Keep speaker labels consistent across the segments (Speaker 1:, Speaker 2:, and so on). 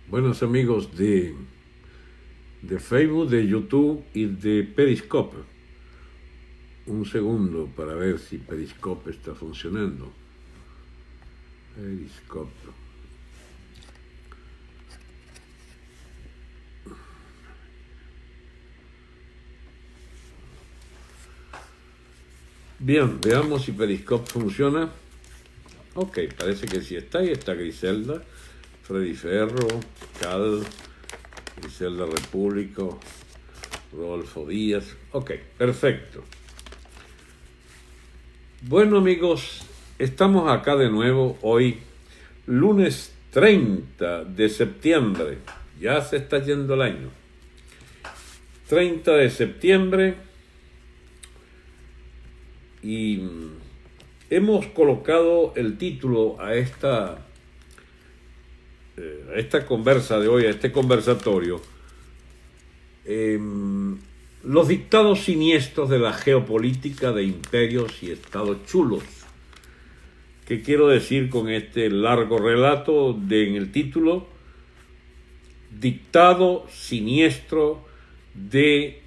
Speaker 1: Buenos amigos de Facebook, de YouTube y de Periscope. Un segundo para ver si Periscope está funcionando. Periscope. Bien, veamos si Periscope funciona. Ok, parece que sí está. Ahí está Griselda, Freddy Ferro, Cal, Griselda Repúblico, Rodolfo Díaz. Ok, perfecto. Bueno amigos, estamos acá de nuevo hoy, lunes 30 de septiembre. Ya se está yendo el año. 30 de septiembre. Y hemos colocado el título a esta conversa de hoy, a este conversatorio, los dictados siniestros de la geopolítica de imperios y estados chulos. ¿Qué quiero decir con este largo relato en el título? Dictado siniestro de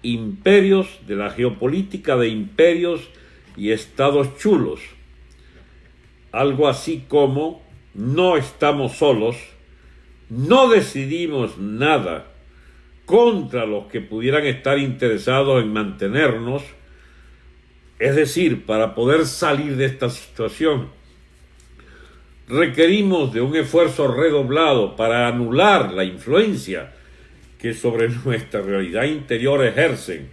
Speaker 1: imperios, de la geopolítica de imperios y estados chulos. Algo así como: no estamos solos, no decidimos nada contra los que pudieran estar interesados en mantenernos. Es decir, para poder salir de esta situación, requerimos de un esfuerzo redoblado para anular la influencia que sobre nuestra realidad interior ejercen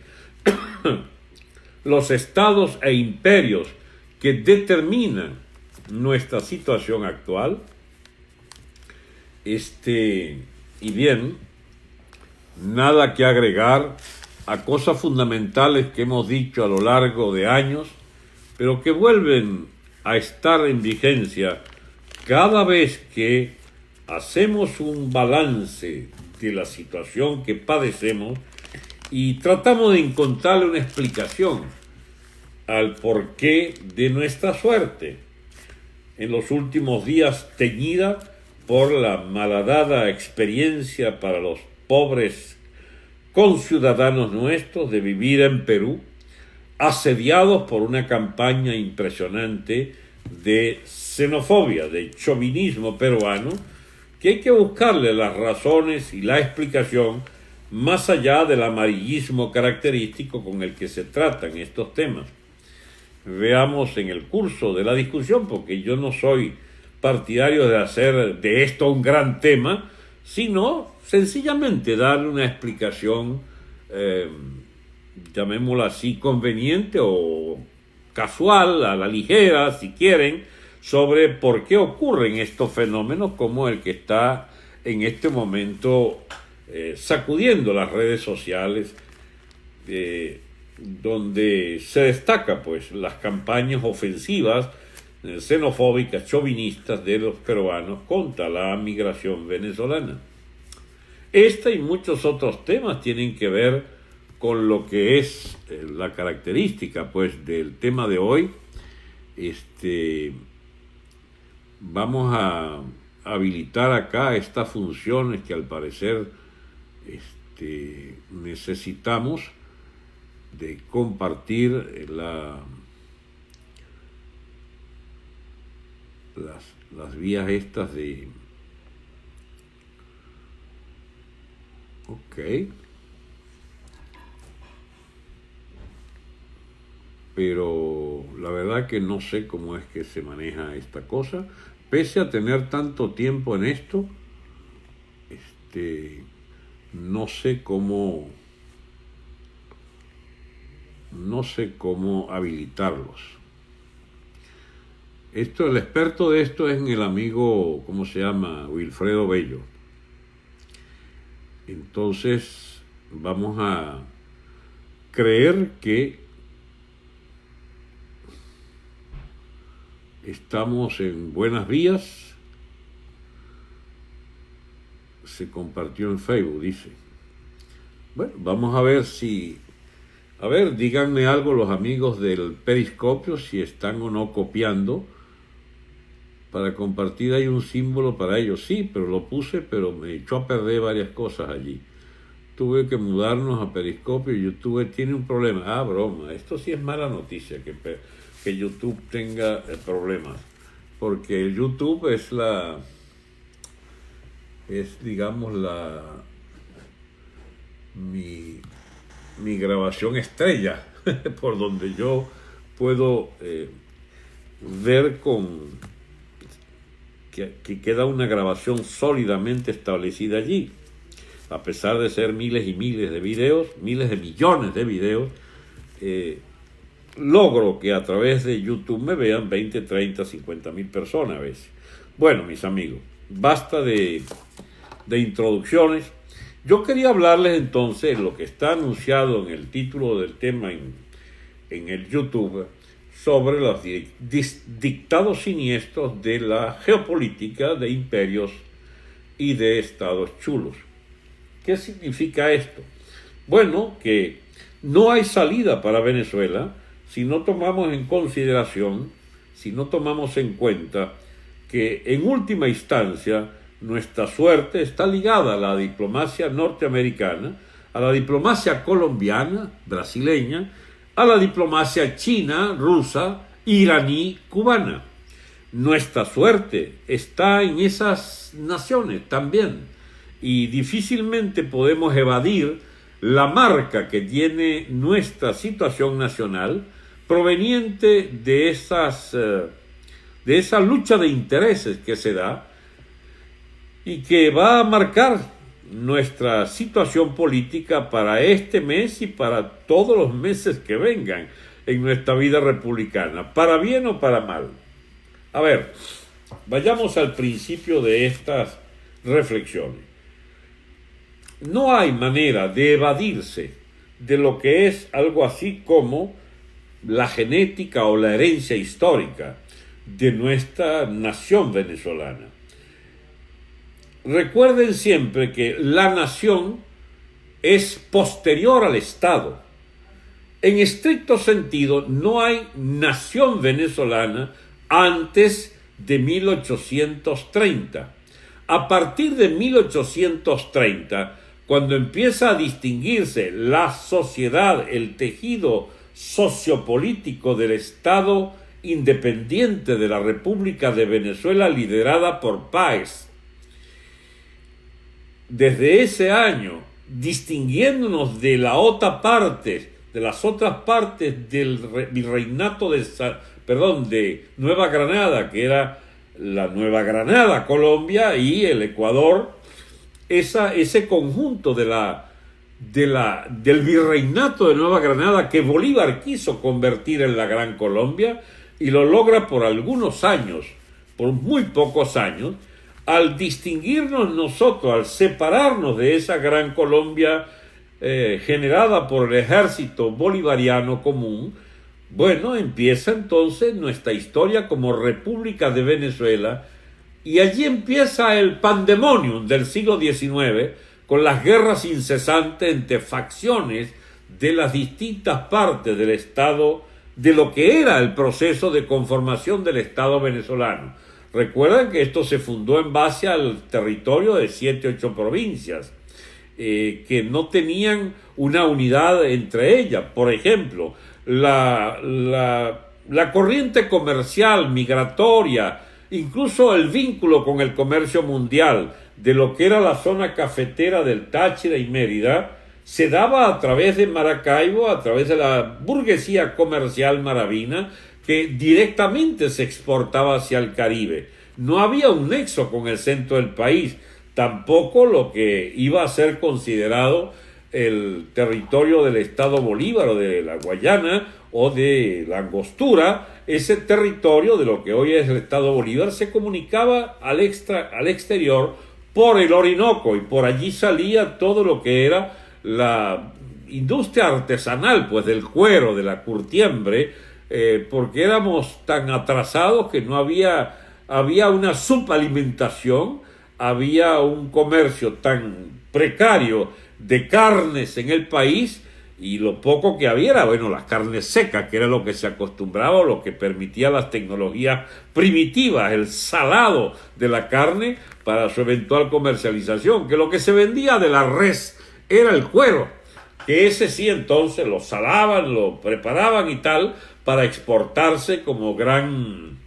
Speaker 1: los estados e imperios que determinan nuestra situación actual. Y bien, nada que agregar a cosas fundamentales que hemos dicho a lo largo de años, pero que vuelven a estar en vigencia cada vez que hacemos un balance de la situación que padecemos y tratamos de encontrarle una explicación al porqué de nuestra suerte, en los últimos días teñida por la malhadada experiencia para los pobres conciudadanos nuestros de vivir en Perú, asediados por una campaña impresionante de xenofobia, de chauvinismo peruano, que hay que buscarle las razones y la explicación más allá del amarillismo característico con el que se tratan estos temas. Veamos en el curso de la discusión, porque yo no soy partidario de hacer de esto un gran tema, sino sencillamente darle una explicación, llamémosla así, conveniente o casual, a la ligera, si quieren, sobre por qué ocurren estos fenómenos como el que está en este momento sacudiendo las redes sociales, donde se destaca pues las campañas ofensivas, xenofóbicas, chauvinistas de los peruanos contra la migración venezolana. Esta y muchos otros temas tienen que ver con lo que es la característica pues del tema de hoy. Vamos a habilitar acá estas funciones que al parecer necesitamos de compartir las vías estas de... Ok. Pero la verdad que no sé cómo es que se maneja esta cosa. Pese a tener tanto tiempo en esto, no sé cómo habilitarlos. El experto de esto es el amigo, ¿cómo se llama? Wilfredo Bello. Entonces, vamos a creer que estamos en buenas vías. Se compartió en Facebook, dice. Bueno, vamos a ver si... A ver, díganme algo los amigos del Periscopio, si están o no copiando Para compartir hay un símbolo para ello. Sí, pero lo puse, pero me echó a perder varias cosas allí. Tuve que mudarnos a Periscopio y YouTube tiene un problema. Ah, broma, esto sí es mala noticia, que YouTube tenga problemas. Porque YouTube digamos, mi grabación estrella, por donde yo puedo ver que queda una grabación sólidamente establecida allí. A pesar de ser miles y miles de videos, miles de millones de videos, logro que a través de YouTube me vean 20, 30, 50 mil personas a veces. Bueno, mis amigos, basta de introducciones. Yo quería hablarles entonces lo que está anunciado en el título del tema en el YouTube sobre los dictados siniestros de la geopolítica de imperios y de estados chulos. ¿Qué significa esto? Bueno, que no hay salida para Venezuela si no tomamos en consideración, si no tomamos en cuenta que en última instancia nuestra suerte está ligada a la diplomacia norteamericana, a la diplomacia colombiana, brasileña, a la diplomacia china, rusa, iraní, cubana. Nuestra suerte está en esas naciones también y difícilmente podemos evadir la marca que tiene nuestra situación nacional proveniente de esa lucha de intereses que se da y que va a marcar nuestra situación política para este mes y para todos los meses que vengan en nuestra vida republicana, para bien o para mal. A ver, vayamos al principio de estas reflexiones. No hay manera de evadirse de lo que es algo así como la genética o la herencia histórica de nuestra nación venezolana. Recuerden siempre que la nación es posterior al Estado. En estricto sentido, no hay nación venezolana antes de 1830. A partir de 1830, cuando empieza a distinguirse la sociedad, el tejido sociopolítico del Estado independiente de la República de Venezuela liderada por Páez, desde ese año, distinguiéndonos de las otras partes del virreinato de Nueva Granada, que era la Nueva Granada, Colombia, y el Ecuador, ese conjunto del virreinato de Nueva Granada que Bolívar quiso convertir en la Gran Colombia y lo logra por algunos años, por muy pocos años. Al distinguirnos nosotros, al separarnos de esa Gran Colombia generada por el ejército bolivariano común, bueno, empieza entonces nuestra historia como República de Venezuela y allí empieza el pandemonium del siglo XIX con las guerras incesantes entre facciones de las distintas partes del Estado, de lo que era el proceso de conformación del Estado venezolano. Recuerden que esto se fundó en base al territorio de 7, 8 provincias que no tenían una unidad entre ellas. Por ejemplo, la corriente comercial, migratoria, incluso el vínculo con el comercio mundial de lo que era la zona cafetera del Táchira y Mérida, se daba a través de Maracaibo, a través de la burguesía comercial maravina, que directamente se exportaba hacia el Caribe. No había un nexo con el centro del país, tampoco lo que iba a ser considerado el territorio del Estado Bolívar o de la Guayana o de la Angostura. Ese territorio de lo que hoy es el Estado Bolívar se comunicaba al exterior por el Orinoco y por allí salía todo lo que era la industria artesanal, pues del cuero, de la curtiembre, porque éramos tan atrasados que no había una subalimentación, había un comercio tan precario de carnes en el país y lo poco que había era, bueno, las carnes secas, que era lo que se acostumbraba, o lo que permitía las tecnologías primitivas, el salado de la carne para su eventual comercialización, que lo que se vendía de la res era el cuero, que ese sí entonces lo salaban, lo preparaban y tal, para exportarse como gran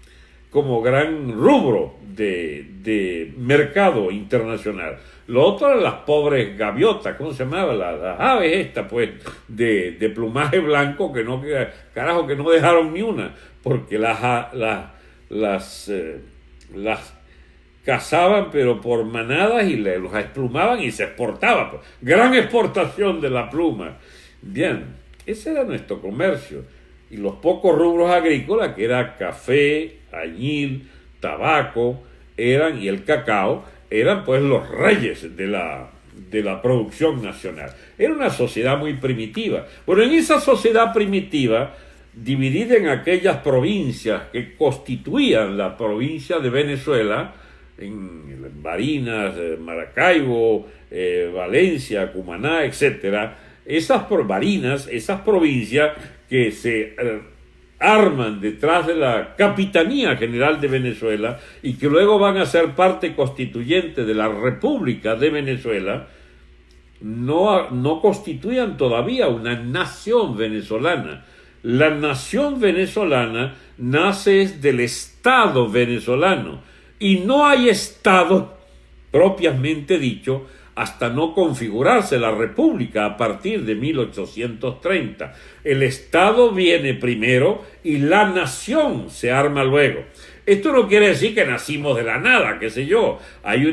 Speaker 1: rubro de mercado internacional. Lo otro eran las pobres gaviotas, ¿cómo se llamaba? Las aves estas, pues, de plumaje blanco, que no dejaron ni una, porque las cazaban, pero por manadas, y los esplumaban y se exportaba. Pues. Gran exportación de la pluma. Bien, ese era nuestro comercio. Y los pocos rubros agrícolas, que era café, añil, tabaco, y el cacao, eran pues los reyes de la producción nacional. Era una sociedad muy primitiva. Bueno, en esa sociedad primitiva, dividida en aquellas provincias que constituían la provincia de Venezuela, en Barinas, Maracaibo, Valencia, Cumaná, etcétera, esas provincias que se arman detrás de la Capitanía General de Venezuela y que luego van a ser parte constituyente de la República de Venezuela, no constituían todavía una nación venezolana. La nación venezolana nace del Estado venezolano y no hay Estado propiamente dicho hasta no configurarse la República a partir de 1830. El Estado viene primero y la nación se arma luego. Esto no quiere decir que nacimos de la nada, qué sé yo. Hay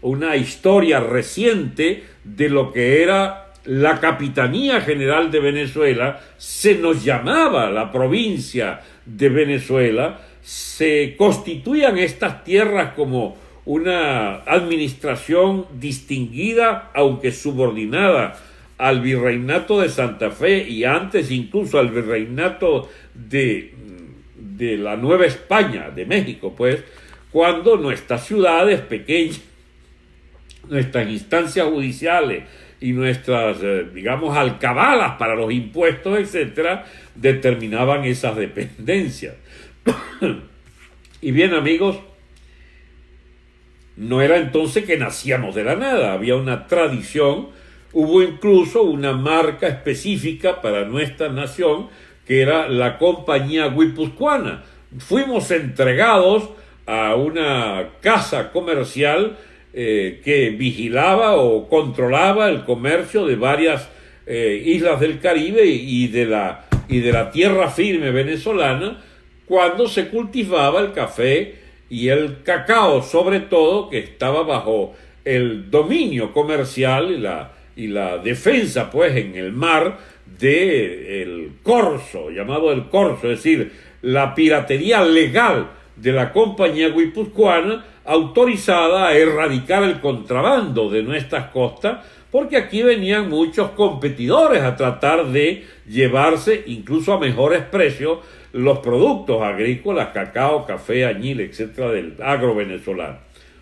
Speaker 1: una historia reciente de lo que era la Capitanía General de Venezuela. Se nos llamaba la provincia de Venezuela. Se constituían estas tierras como una administración distinguida, aunque subordinada al virreinato de Santa Fe y antes incluso al virreinato de la Nueva España, de México, pues, cuando nuestras ciudades pequeñas, nuestras instancias judiciales y nuestras, digamos, alcabalas para los impuestos, etcétera, determinaban esas dependencias. Y bien, amigos, no era entonces que nacíamos de la nada, había una tradición, hubo incluso una marca específica para nuestra nación, que era la Compañía Guipuzcoana. Fuimos entregados a una casa comercial que vigilaba o controlaba el comercio de varias islas del Caribe y de la tierra firme venezolana, cuando se cultivaba el café y el cacao, sobre todo, que estaba bajo el dominio comercial y la defensa, pues, en el mar del corso, llamado el corso, es decir, la piratería legal de la Compañía Guipuzcoana, autorizada a erradicar el contrabando de nuestras costas, porque aquí venían muchos competidores a tratar de llevarse, incluso a mejores precios, los productos agrícolas, cacao, café, añil, etcétera, del agro venezolano.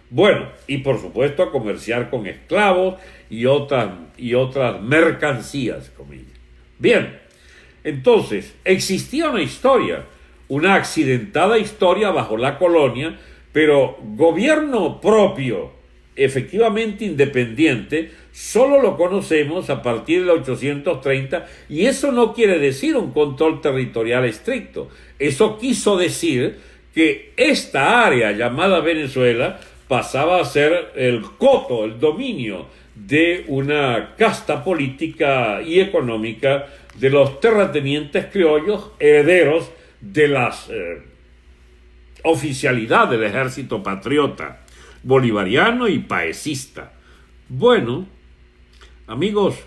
Speaker 1: Bueno, y por supuesto a comerciar con esclavos y otras mercancías, comillas. Bien, entonces, existía una historia, una accidentada historia bajo la colonia, pero gobierno propio, efectivamente independiente, solo lo conocemos a partir de 1830, y eso no quiere decir un control territorial estricto. Eso quiso decir que esta área llamada Venezuela pasaba a ser el coto, el dominio de una casta política y económica de los terratenientes criollos, herederos de las oficialidad del ejército patriota bolivariano y paecista. Bueno, amigos,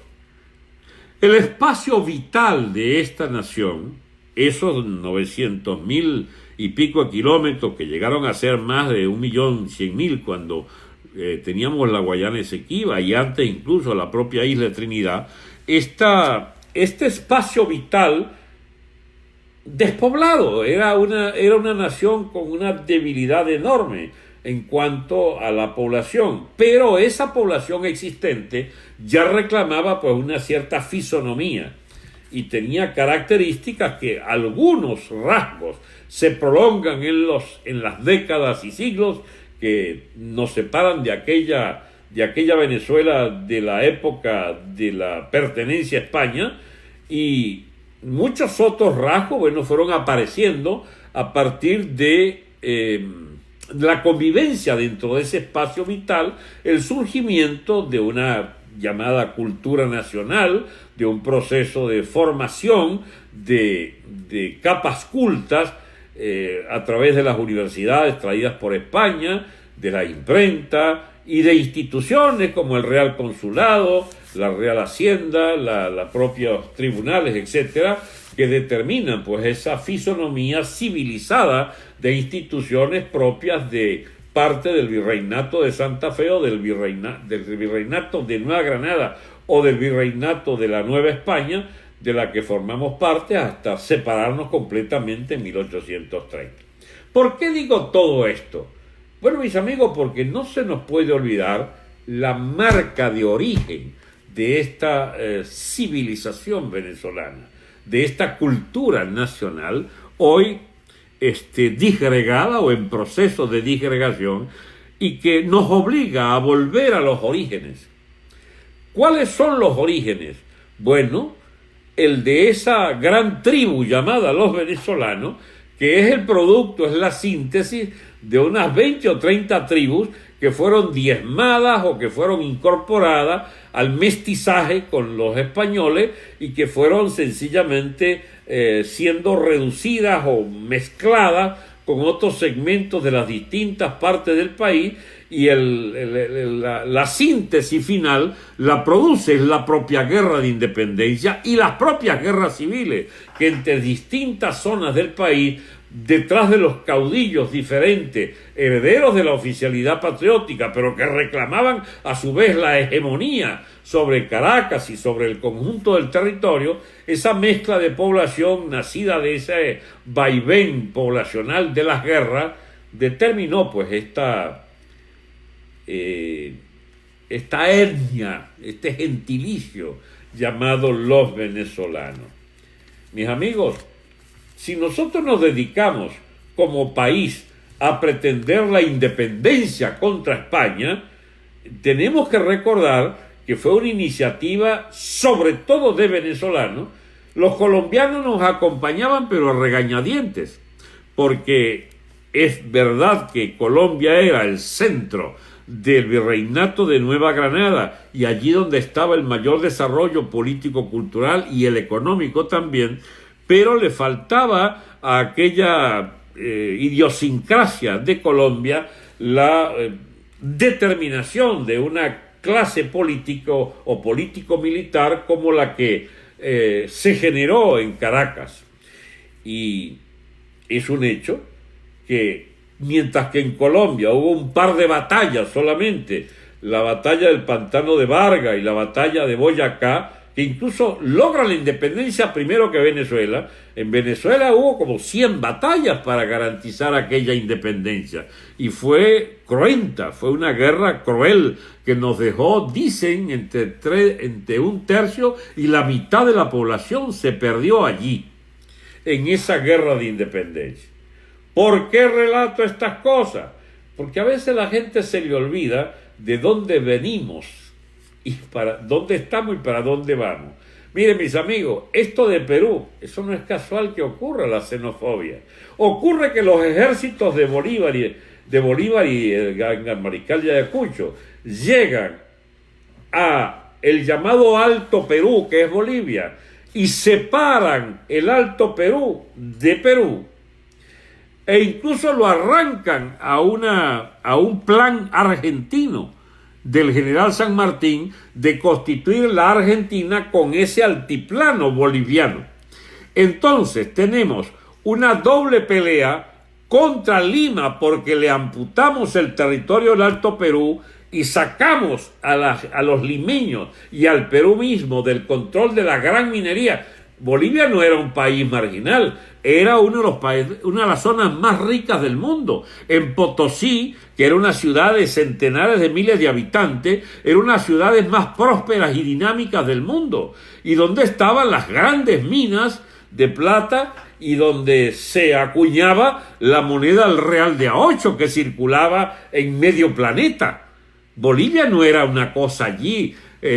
Speaker 1: el espacio vital de esta nación, esos 900,000 y pico de kilómetros que llegaron a ser más de 1.100.000 cuando teníamos la Guayana Esequiba y antes incluso la propia isla de Trinidad, este espacio vital despoblado, era una nación con una debilidad enorme. en cuanto a la población, pero esa población existente ya reclamaba pues una cierta fisonomía y tenía características que algunos rasgos se prolongan en las décadas y siglos que nos separan de aquella Venezuela de la época de la pertenencia a España, y muchos otros rasgos, bueno, fueron apareciendo a partir de la convivencia dentro de ese espacio vital, el surgimiento de una llamada cultura nacional, de un proceso de formación de capas cultas a través de las universidades traídas por España, de la imprenta y de instituciones como el Real Consulado, la Real Hacienda, los propios tribunales, etcétera, que determinan pues esa fisonomía civilizada de instituciones propias de parte del Virreinato de Santa Fe o del Virreinato de Nueva Granada o del Virreinato de la Nueva España, de la que formamos parte hasta separarnos completamente en 1830. ¿Por qué digo todo esto? Bueno, mis amigos, porque no se nos puede olvidar la marca de origen de esta civilización venezolana, de esta cultura nacional, hoy disgregada o en proceso de disgregación, y que nos obliga a volver a los orígenes. ¿Cuáles son los orígenes? Bueno, el de esa gran tribu llamada los venezolanos, que es el producto, es la síntesis de unas 20 o 30 tribus que fueron diezmadas o que fueron incorporadas al mestizaje con los españoles y que fueron sencillamente siendo reducidas o mezcladas con otros segmentos de las distintas partes del país, y la síntesis final la produce es la propia guerra de independencia y las propias guerras civiles que entre distintas zonas del país, detrás de los caudillos diferentes, herederos de la oficialidad patriótica, pero que reclamaban a su vez la hegemonía sobre Caracas y sobre el conjunto del territorio, esa mezcla de población nacida de ese vaivén poblacional de las guerras, determinó pues esta etnia, este gentilicio llamado los venezolanos. Mis amigos, si nosotros nos dedicamos como país a pretender la independencia contra España, tenemos que recordar que fue una iniciativa sobre todo de venezolanos. Los colombianos nos acompañaban, pero a regañadientes, porque es verdad que Colombia era el centro del Virreinato de Nueva Granada y allí donde estaba el mayor desarrollo político-cultural y el económico también, pero le faltaba a aquella idiosincrasia de Colombia la determinación de una clase político o político-militar como la que se generó en Caracas. Y es un hecho que mientras que en Colombia hubo un par de batallas solamente, la batalla del Pantano de Vargas y la batalla de Boyacá, que incluso logra la independencia primero que Venezuela. En Venezuela hubo como 100 batallas para garantizar aquella independencia, y fue cruenta, fue una guerra cruel que nos dejó, dicen, entre un tercio y la mitad de la población se perdió allí, en esa guerra de independencia. ¿Por qué relato estas cosas? Porque a veces la gente se le olvida de dónde venimos y para dónde estamos y para dónde vamos. Miren, mis amigos, esto de Perú, eso no es casual que ocurra, la xenofobia. Ocurre que los ejércitos de Bolívar y el mariscal de Ayacucho llegan a el llamado Alto Perú, que es Bolivia, y separan el Alto Perú de Perú, e incluso lo arrancan a un plan argentino del general San Martín de constituir la Argentina con ese altiplano boliviano. Entonces tenemos una doble pelea contra Lima, porque le amputamos el territorio del Alto Perú y sacamos a los limeños y al Perú mismo del control de la gran minería. Bolivia no era un país marginal, era uno de los países, una de las zonas más ricas del mundo. En Potosí, que era una ciudad de centenares de miles de habitantes, era una de las ciudades más prósperas y dinámicas del mundo, y donde estaban las grandes minas de plata y donde se acuñaba la moneda del real de a8 que circulaba en medio planeta. Bolivia no era una cosa allí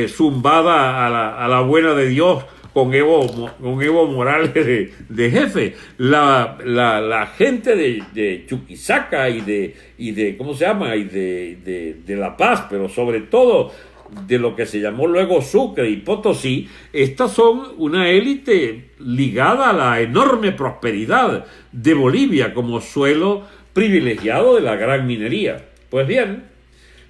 Speaker 1: zumbada a la buena de Dios con Evo Morales de jefe. La gente de Chuquisaca y de ¿cómo se llama? Y de La Paz, pero sobre todo de lo que se llamó luego Sucre y Potosí, estas son una élite ligada a la enorme prosperidad de Bolivia como suelo privilegiado de la gran minería. Pues bien,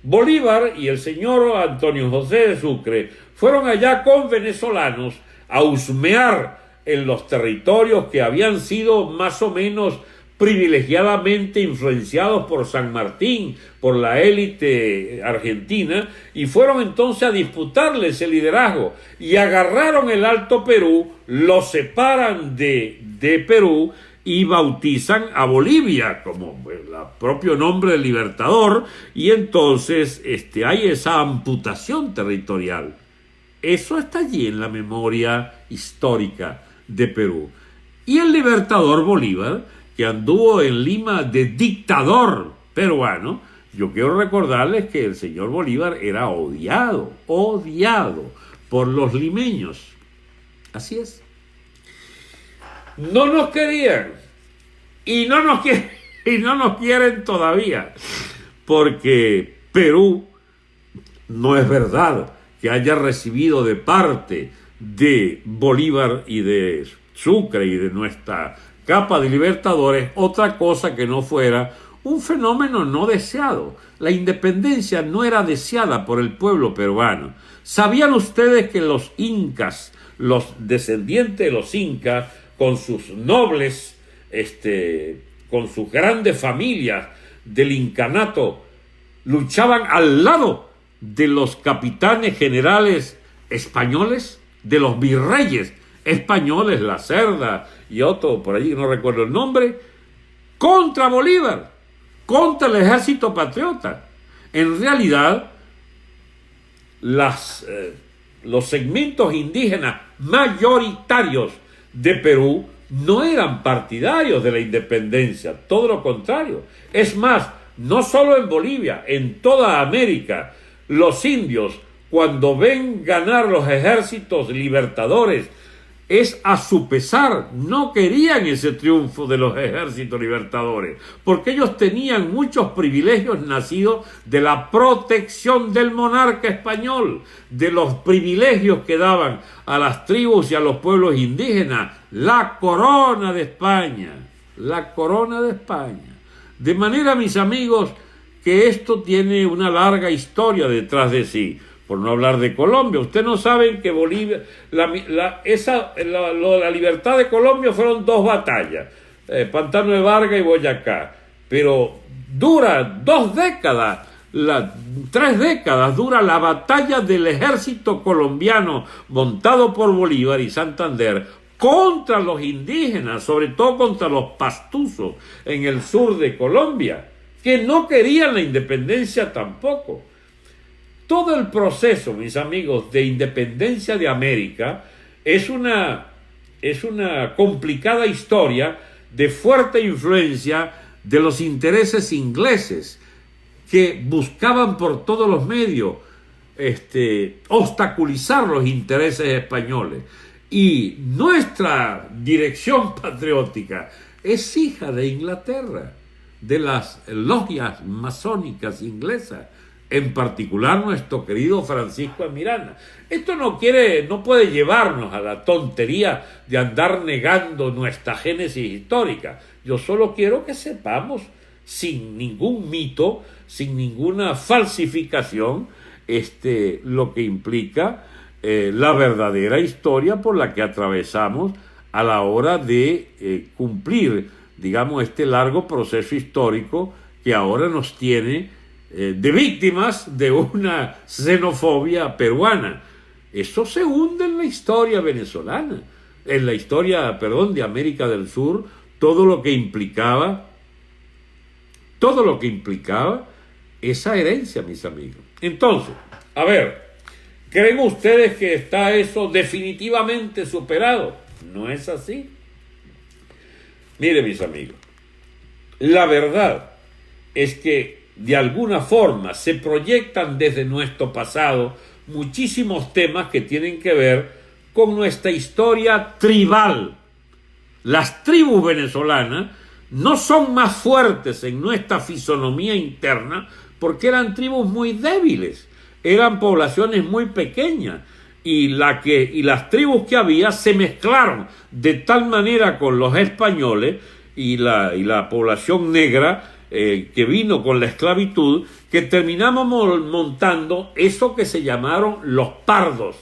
Speaker 1: Bolívar y el señor Antonio José de Sucre fueron allá con venezolanos a husmear en los territorios que habían sido más o menos privilegiadamente influenciados por San Martín, por la élite argentina, y fueron entonces a disputarle ese liderazgo y agarraron el Alto Perú, lo separan de Perú y bautizan a Bolivia como el propio nombre del libertador, y entonces hay esa amputación territorial. Eso está allí en la memoria histórica de Perú. Y el libertador Bolívar, que anduvo en Lima de dictador peruano, yo quiero recordarles que el señor Bolívar era odiado por los limeños. Así es. No nos querían y no nos quieren todavía, porque Perú no es verdad que haya recibido de parte de Bolívar y de Sucre y de nuestra capa de libertadores otra cosa que no fuera un fenómeno no deseado. La independencia no era deseada por el pueblo peruano. ¿Sabían ustedes que los incas, los descendientes de los incas, con sus nobles, con sus grandes familias del incanato, luchaban al lado de los capitanes generales españoles, de los virreyes españoles, La Cerda y otro por allí, no recuerdo el nombre, contra Bolívar, contra el ejército patriota? En realidad, los segmentos indígenas mayoritarios de Perú no eran partidarios de la independencia, todo lo contrario. Es más, no solo en Bolivia, en toda América, los indios, cuando ven ganar los ejércitos libertadores, es a su pesar, no querían ese triunfo de los ejércitos libertadores, porque ellos tenían muchos privilegios nacidos de la protección del monarca español, de los privilegios que daban a las tribus y a los pueblos indígenas, la corona de España, la corona de España. De manera, mis amigos, que esto tiene una larga historia detrás de sí. Por no hablar de Colombia, ustedes no saben que Bolivia, la libertad de Colombia fueron 2 batallas, Pantano de Vargas y Boyacá, pero dura 2 décadas, 3 décadas dura la batalla del ejército colombiano montado por Bolívar y Santander contra los indígenas, sobre todo contra los pastusos en el sur de Colombia, que no querían la independencia tampoco. Todo el proceso, mis amigos, de independencia de América es una complicada historia de fuerte influencia de los intereses ingleses que buscaban por todos los medios obstaculizar los intereses españoles. Y nuestra dirección patriótica es hija de Inglaterra, de las logias masónicas inglesas, en particular nuestro querido Francisco de Miranda. Esto no puede llevarnos a la tontería de andar negando nuestra génesis histórica. Yo solo quiero que sepamos, sin ningún mito, sin ninguna falsificación, lo que implica la verdadera historia por la que atravesamos a la hora de cumplir, digamos, este largo proceso histórico que ahora nos tiene de víctimas de una xenofobia peruana. Eso se hunde en la historia venezolana. en la historia, perdón, de América del Sur, todo lo que implicaba esa herencia, mis amigos. Entonces, a ver, ¿creen ustedes que está eso definitivamente superado? No es así. Mire, mis amigos, la verdad es que de alguna forma se proyectan desde nuestro pasado muchísimos temas que tienen que ver con nuestra historia tribal. Las tribus venezolanas no son más fuertes en nuestra fisonomía interna porque eran tribus muy débiles, eran poblaciones muy pequeñas y las tribus que había se mezclaron de tal manera con los españoles y la población negra que vino con la esclavitud, que terminamos montando eso que se llamaron los pardos.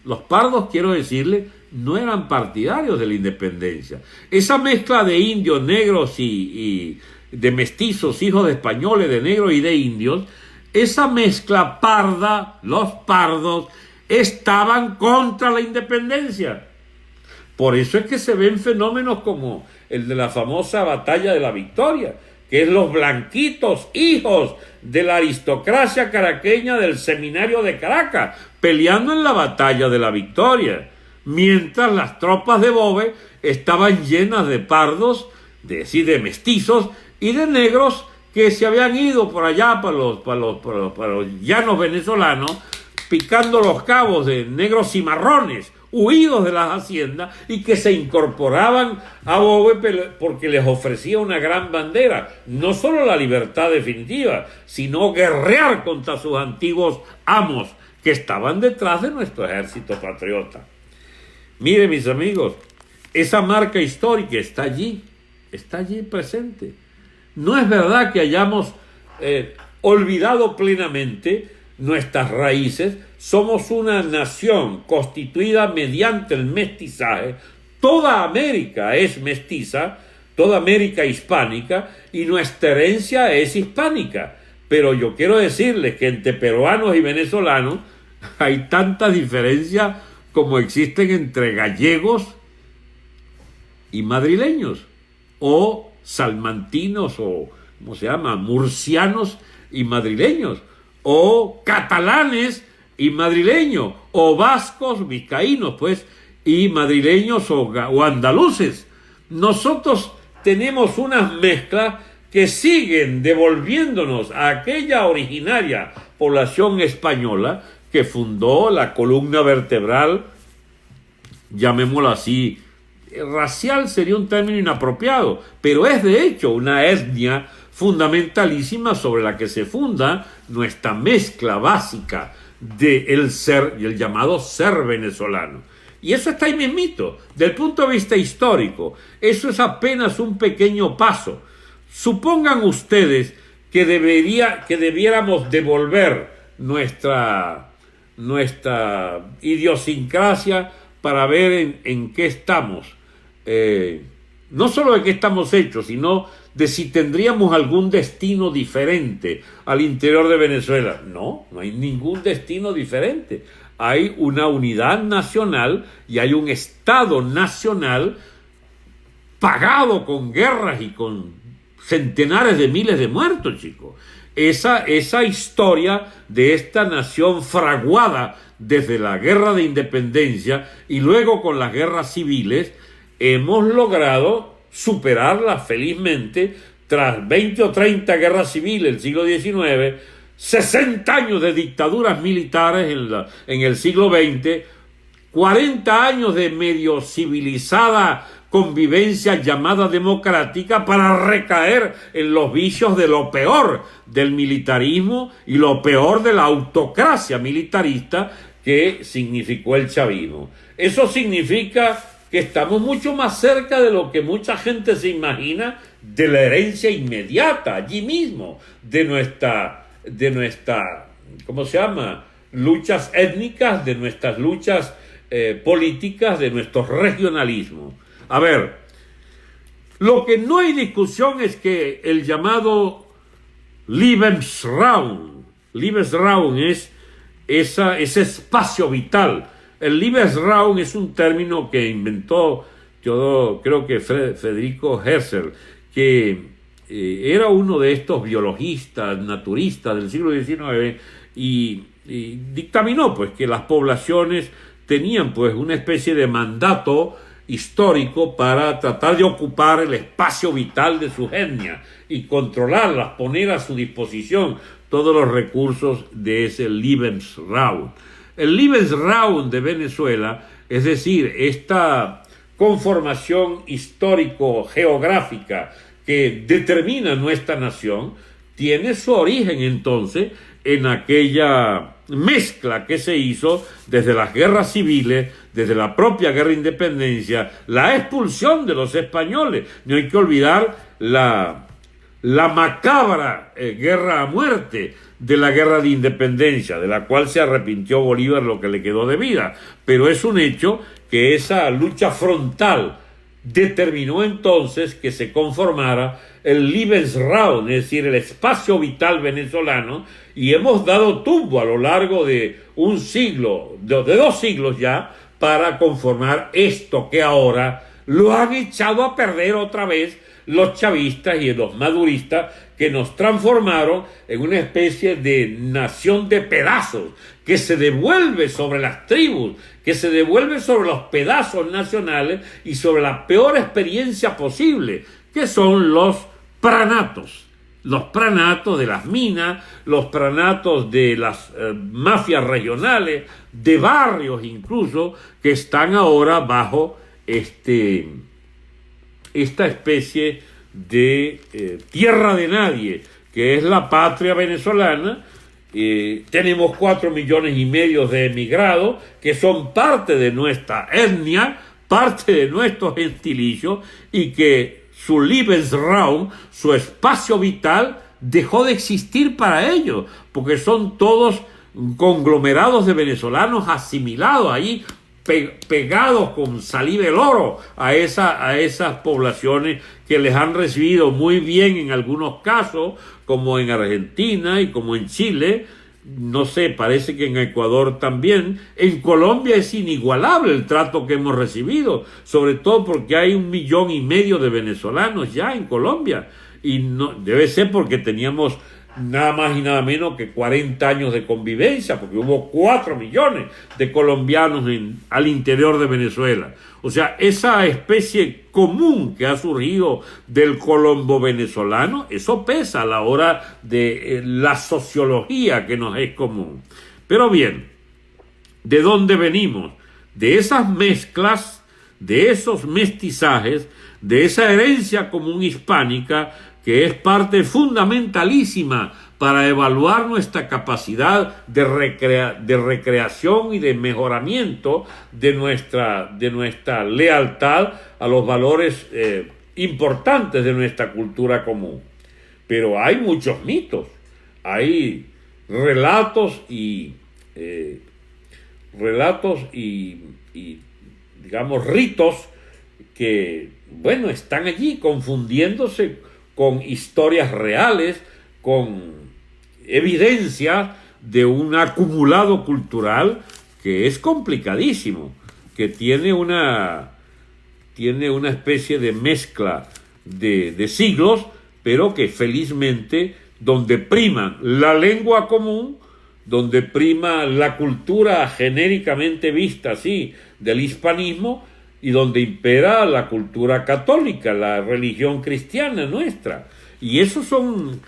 Speaker 1: Los pardos, quiero decirle, no eran partidarios de la independencia. Esa mezcla de indios, negros y de mestizos, hijos de españoles, de negros y de indios, esa mezcla parda, los pardos, estaban contra la independencia. Por eso es que se ven fenómenos como el de la famosa Batalla de la Victoria, que es los blanquitos, hijos de la aristocracia caraqueña del Seminario de Caracas, peleando en la Batalla de la Victoria, mientras las tropas de Bove estaban llenas de pardos, de mestizos y de negros que se habían ido por allá para los llanos venezolanos, picando los cabos de negros cimarrones, huidos de las haciendas y que se incorporaban a Bove porque les ofrecía una gran bandera, no solo la libertad definitiva, sino guerrear contra sus antiguos amos que estaban detrás de nuestro ejército patriota. Mire, mis amigos, esa marca histórica está allí presente. No es verdad que hayamos olvidado plenamente nuestras raíces. Somos una nación constituida mediante el mestizaje. Toda América es mestiza, toda América hispánica, y nuestra herencia es hispánica. Pero yo quiero decirles que entre peruanos y venezolanos hay tanta diferencia como existen entre gallegos y madrileños, o salmantinos, o ¿cómo se llama?, murcianos y madrileños, o catalanes y madrileños, o vascos, vizcaínos, pues, y madrileños o andaluces. Nosotros tenemos unas mezclas que siguen devolviéndonos a aquella originaria población española que fundó la columna vertebral, llamémoslo así, racial sería un término inapropiado, pero es de hecho una etnia fundamentalísima sobre la que se funda nuestra mezcla básica del ser y el llamado ser venezolano. Y eso está ahí mismito. Del punto de vista histórico, eso es apenas un pequeño paso. Supongan ustedes que debiéramos devolver nuestra idiosincrasia para ver en qué estamos. No solo de qué estamos hechos, sino de si tendríamos algún destino diferente al interior de Venezuela. No hay ningún destino diferente. Hay una unidad nacional y hay un Estado nacional pagado con guerras y con centenares de miles de muertos, chicos. Esa historia de esta nación fraguada desde la guerra de independencia y luego con las guerras civiles, hemos logrado superarla felizmente tras 20 o 30 guerras civiles del siglo XIX, 60 años de dictaduras militares en el siglo XX, 40 años de medio civilizada convivencia llamada democrática para recaer en los vicios de lo peor del militarismo y lo peor de la autocracia militarista que significó el chavismo. Eso significa que estamos mucho más cerca de lo que mucha gente se imagina de la herencia inmediata, allí mismo, de nuestra, ¿cómo se llama?, luchas étnicas, de nuestras luchas políticas, de nuestros regionalismos. A ver, lo que no hay discusión es que el llamado Lebensraum es ese espacio vital El Lebensraum es un término que inventó, yo creo que Federico Herschel, que era uno de estos biologistas, naturistas del siglo XIX, y dictaminó pues que las poblaciones tenían pues una especie de mandato histórico para tratar de ocupar el espacio vital de sus etnias y controlarlas, poner a su disposición todos los recursos de ese Lebensraum. El Lebensraum de Venezuela, es decir, esta conformación histórico-geográfica que determina nuestra nación, tiene su origen entonces en aquella mezcla que se hizo desde las guerras civiles, desde la propia guerra de independencia, la expulsión de los españoles. No hay que olvidar la macabra guerra a muerte de la guerra de independencia, de la cual se arrepintió Bolívar lo que le quedó de vida. Pero es un hecho que esa lucha frontal determinó entonces que se conformara el Lebensraum, es decir, el espacio vital venezolano, y hemos dado tumbo a lo largo de un siglo, de 2 siglos ya, para conformar esto que ahora lo han echado a perder otra vez los chavistas y los maduristas, que nos transformaron en una especie de nación de pedazos, que se devuelve sobre las tribus, que se devuelve sobre los pedazos nacionales y sobre la peor experiencia posible, que son los pranatos de las minas, los pranatos de las mafias regionales, de barrios incluso, que están ahora bajo esta especie de tierra de nadie, que es la patria venezolana. Tenemos 4,5 millones de emigrados que son parte de nuestra etnia, parte de nuestro gentilicio, y que su Lebensraum, su espacio vital, dejó de existir para ellos, porque son todos conglomerados de venezolanos asimilados ahí, pegados con saliva del oro a esas poblaciones que les han recibido muy bien en algunos casos, como en Argentina y como en Chile. No sé, parece que en Ecuador también. En Colombia es inigualable el trato que hemos recibido, sobre todo porque hay 1,5 millones de venezolanos ya en Colombia, y no debe ser porque teníamos nada más y nada menos que 40 años de convivencia, porque hubo 4 millones de colombianos al interior de Venezuela. O sea, esa especie común que ha surgido del colombo venezolano, eso pesa a la hora de la sociología que nos es común. Pero bien, ¿de dónde venimos? De esas mezclas, de esos mestizajes, de esa herencia común hispánica, que es parte fundamentalísima para evaluar nuestra capacidad de recreación y de mejoramiento de nuestra lealtad a los valores importantes de nuestra cultura común. Pero hay muchos mitos, hay relatos y digamos ritos que, bueno, están allí confundiéndose con historias reales, con evidencia de un acumulado cultural que es complicadísimo, que tiene una especie de mezcla de siglos, pero que felizmente, donde prima la lengua común, donde prima la cultura genéricamente vista así del hispanismo, y donde impera la cultura católica, la religión cristiana nuestra. Y esos son,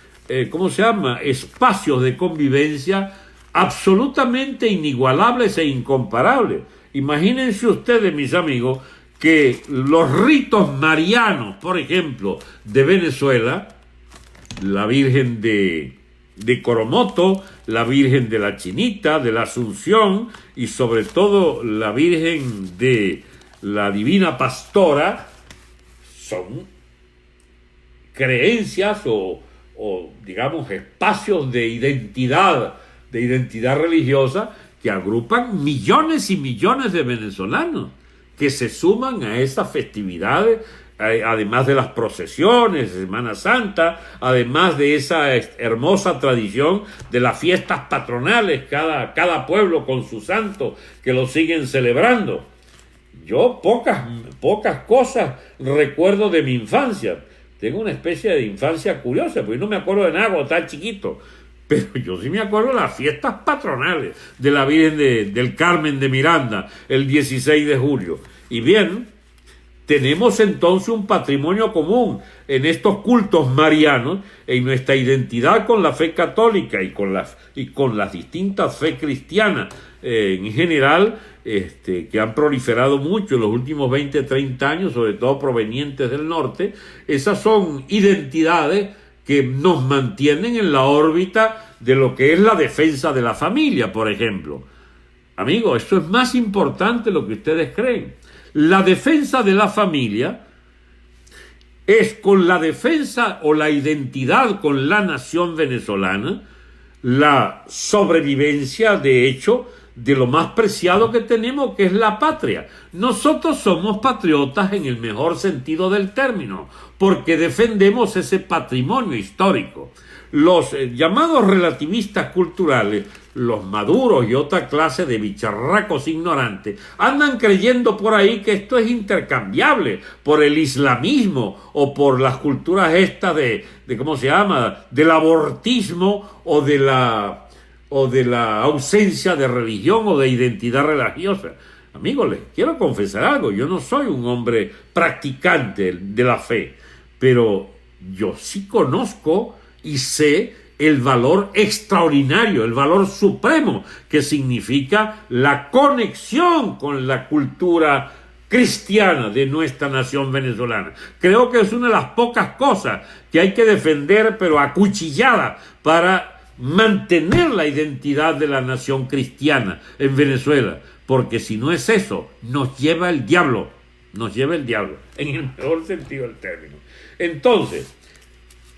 Speaker 1: espacios de convivencia absolutamente inigualables e incomparables. Imagínense ustedes, mis amigos, que los ritos marianos, por ejemplo, de Venezuela, la Virgen de Coromoto, la Virgen de la Chinita, de la Asunción, y sobre todo la Virgen de la Divina Pastora, son creencias o digamos espacios de identidad religiosa que agrupan millones y millones de venezolanos que se suman a esas festividades, además de las procesiones de Semana Santa, además de esa hermosa tradición de las fiestas patronales, cada pueblo con su santo que lo siguen celebrando. Yo pocas cosas recuerdo de mi infancia. Tengo una especie de infancia curiosa, porque no me acuerdo de nada cuando estaba chiquito. Pero yo sí me acuerdo de las fiestas patronales de la Virgen del Carmen de Miranda, el 16 de julio. Y bien, tenemos entonces un patrimonio común en estos cultos marianos, en nuestra identidad con la fe católica y con las distintas fe cristianas en general, que han proliferado mucho en los últimos 20, 30 años, sobre todo provenientes del norte. Esas son identidades que nos mantienen en la órbita de lo que es la defensa de la familia, por ejemplo. Amigos, esto es más importante de lo que ustedes creen. La defensa de la familia es, con la defensa o la identidad con la nación venezolana, la sobrevivencia, de hecho, de lo más preciado que tenemos, que es la patria. Nosotros somos patriotas en el mejor sentido del término, porque defendemos ese patrimonio histórico. Los llamados relativistas culturales, los maduros y otra clase de bicharracos ignorantes, andan creyendo por ahí que esto es intercambiable por el islamismo o por las culturas estas de ¿cómo se llama?, del abortismo o de la ausencia de religión o de identidad religiosa. Amigos, les quiero confesar algo. Yo no soy un hombre practicante de la fe, pero yo sí conozco y sé el valor extraordinario, el valor supremo que significa la conexión con la cultura cristiana de nuestra nación venezolana. Creo que es una de las pocas cosas que hay que defender, pero acuchillada, para mantener la identidad de la nación cristiana en Venezuela, porque si no es eso, nos lleva el diablo, en el mejor sentido del término. Entonces,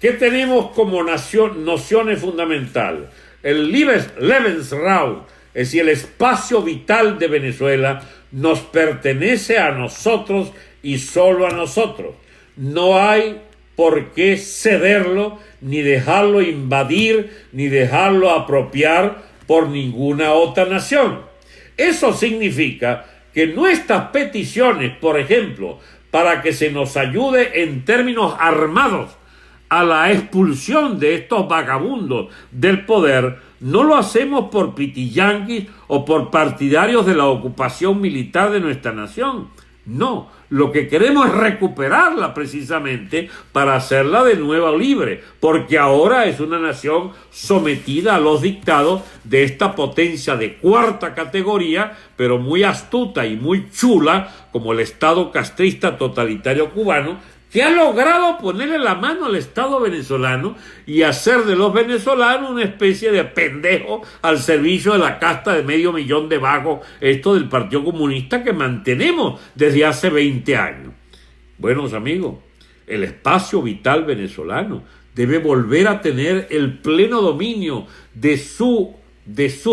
Speaker 1: ¿qué tenemos como nociones fundamentales? El Lebensraum, es decir, el espacio vital de Venezuela, nos pertenece a nosotros y solo a nosotros. No hay por qué cederlo, ni dejarlo invadir, ni dejarlo apropiar por ninguna otra nación. Eso significa que nuestras peticiones, por ejemplo, para que se nos ayude en términos armados a la expulsión de estos vagabundos del poder, no lo hacemos por pitiyanquis o por partidarios de la ocupación militar de nuestra nación. No, lo que queremos es recuperarla precisamente para hacerla de nuevo libre, porque ahora es una nación sometida a los dictados de esta potencia de cuarta categoría, pero muy astuta y muy chula, como el Estado castrista totalitario cubano, que ha logrado ponerle la mano al Estado venezolano y hacer de los venezolanos una especie de pendejo al servicio de la casta de 500.000 de vagos, esto del Partido Comunista que mantenemos desde hace 20 años. Buenos amigos, el espacio vital venezolano debe volver a tener el pleno dominio de su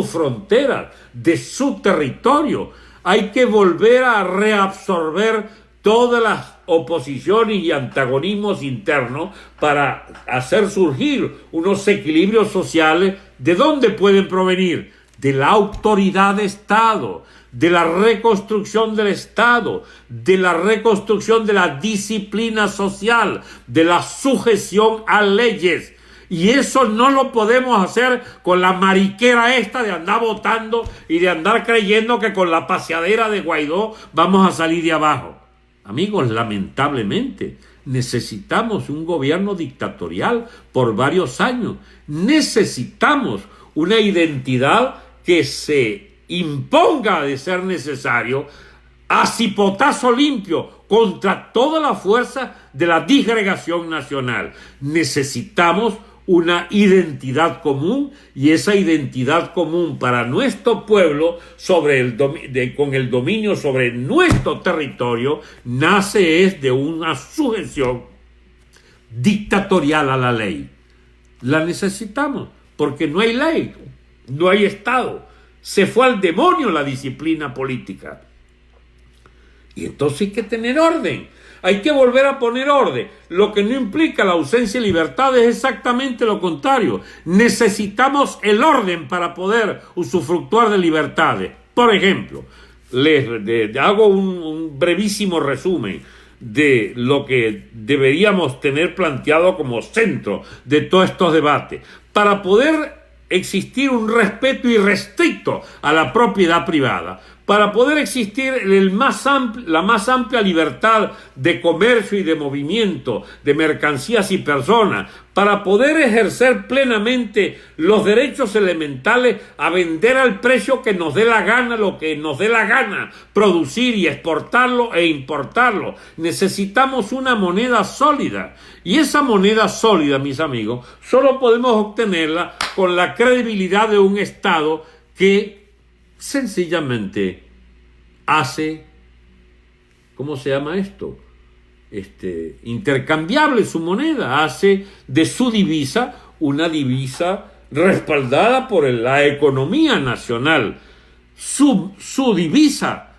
Speaker 1: frontera, de su territorio. Hay que volver a reabsorber todas las oposiciones y antagonismos internos para hacer surgir unos equilibrios sociales. ¿De dónde pueden provenir? De la autoridad de Estado, de la reconstrucción del Estado, de la reconstrucción de la disciplina social, de la sujeción a leyes. Y eso no lo podemos hacer con la mariquera esta de andar votando y de andar creyendo que con la paseadera de Guaidó vamos a salir de abajo. Amigos, lamentablemente necesitamos un gobierno dictatorial por varios años. Necesitamos una identidad que se imponga, de ser necesario, a cipotazo limpio contra toda la fuerza de la disgregación nacional. Necesitamos una identidad común, y esa identidad común para nuestro pueblo con el dominio sobre nuestro territorio nace de una sujeción dictatorial a la ley. La necesitamos porque no hay ley, no hay Estado. Se fue al demonio la disciplina política. Y entonces hay que tener orden. hay que volver a poner orden. Lo que no implica la ausencia de libertad es exactamente lo contrario. Necesitamos el orden para poder usufructuar de libertades. Por ejemplo, hago un brevísimo resumen de lo que deberíamos tener planteado como centro de todos estos debates. Para poder existir un respeto irrestricto a la propiedad privada, para poder existir la más amplia libertad de comercio y de movimiento de mercancías y personas, para poder ejercer plenamente los derechos elementales a vender al precio que nos dé la gana, lo que nos dé la gana, producir y exportarlo e importarlo. Necesitamos una moneda sólida. Y esa moneda sólida, mis amigos, solo podemos obtenerla con la credibilidad de un Estado que sencillamente hace, ¿cómo se llama esto? Intercambiable su moneda, hace de su divisa una divisa respaldada por la economía nacional. Su divisa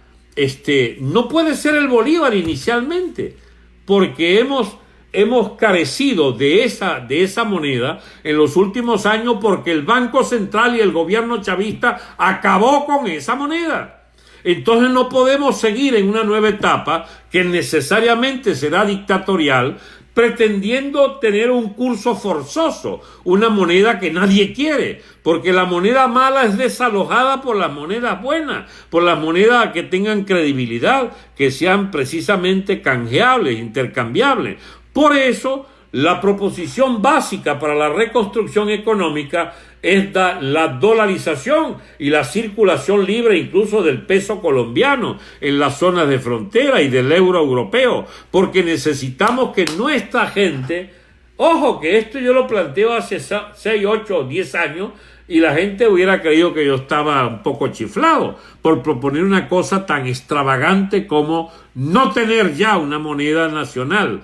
Speaker 1: no puede ser el bolívar inicialmente, porque hemos carecido de esa moneda en los últimos años porque el Banco Central y el gobierno chavista acabó con esa moneda. Entonces no podemos seguir en una nueva etapa que necesariamente será dictatorial, pretendiendo tener un curso forzoso, una moneda que nadie quiere, porque la moneda mala es desalojada por las monedas buenas, por las monedas que tengan credibilidad, que sean precisamente canjeables, intercambiables. Por eso, la proposición básica para la reconstrucción económica es la dolarización y la circulación libre incluso del peso colombiano en las zonas de frontera y del euro europeo, porque necesitamos que nuestra gente, ojo que esto yo lo planteo hace 6, 8 o 10 años y la gente hubiera creído que yo estaba un poco chiflado por proponer una cosa tan extravagante como no tener ya una moneda nacional.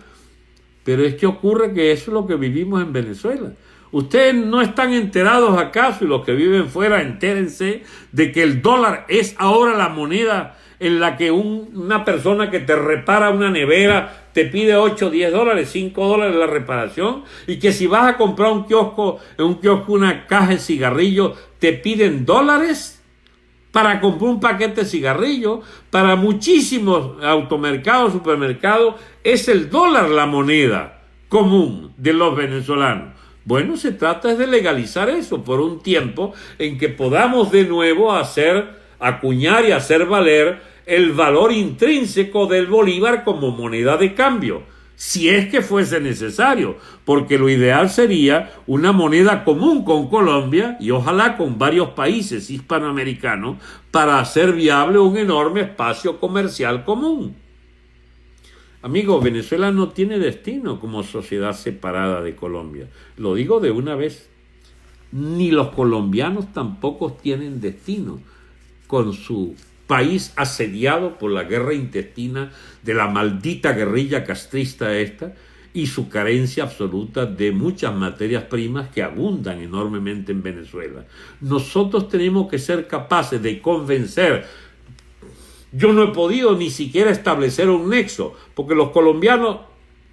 Speaker 1: Pero es que ocurre que eso es lo que vivimos en Venezuela. Ustedes no están enterados acaso, y los que viven fuera, entérense de que el dólar es ahora la moneda en la que una persona que te repara una nevera te pide 8, 10 dólares, 5 dólares la reparación, y que si vas a comprar en un kiosco una caja de cigarrillos, te piden dólares para comprar un paquete de cigarrillos. Para muchísimos automercados, supermercados, es el dólar la moneda común de los venezolanos. Bueno, se trata de legalizar eso por un tiempo en que podamos de nuevo acuñar y hacer valer el valor intrínseco del bolívar como moneda de cambio, si es que fuese necesario, porque lo ideal sería una moneda común con Colombia y ojalá con varios países hispanoamericanos para hacer viable un enorme espacio comercial común. Amigos, Venezuela no tiene destino como sociedad separada de Colombia. Lo digo de una vez. Ni los colombianos tampoco tienen destino con su país asediado por la guerra intestina de la maldita guerrilla castrista esta y su carencia absoluta de muchas materias primas que abundan enormemente en Venezuela. Nosotros tenemos que ser capaces de convencer. Yo no he podido ni siquiera establecer un nexo, porque los colombianos,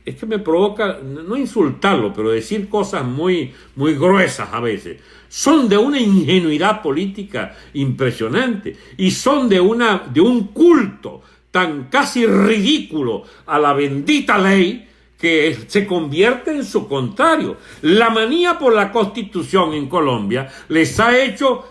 Speaker 1: es que me provoca, no insultarlo, pero decir cosas muy, muy gruesas a veces, son de una ingenuidad política impresionante y son de un culto tan casi ridículo a la bendita ley que se convierte en su contrario. La manía por la Constitución en Colombia les ha hecho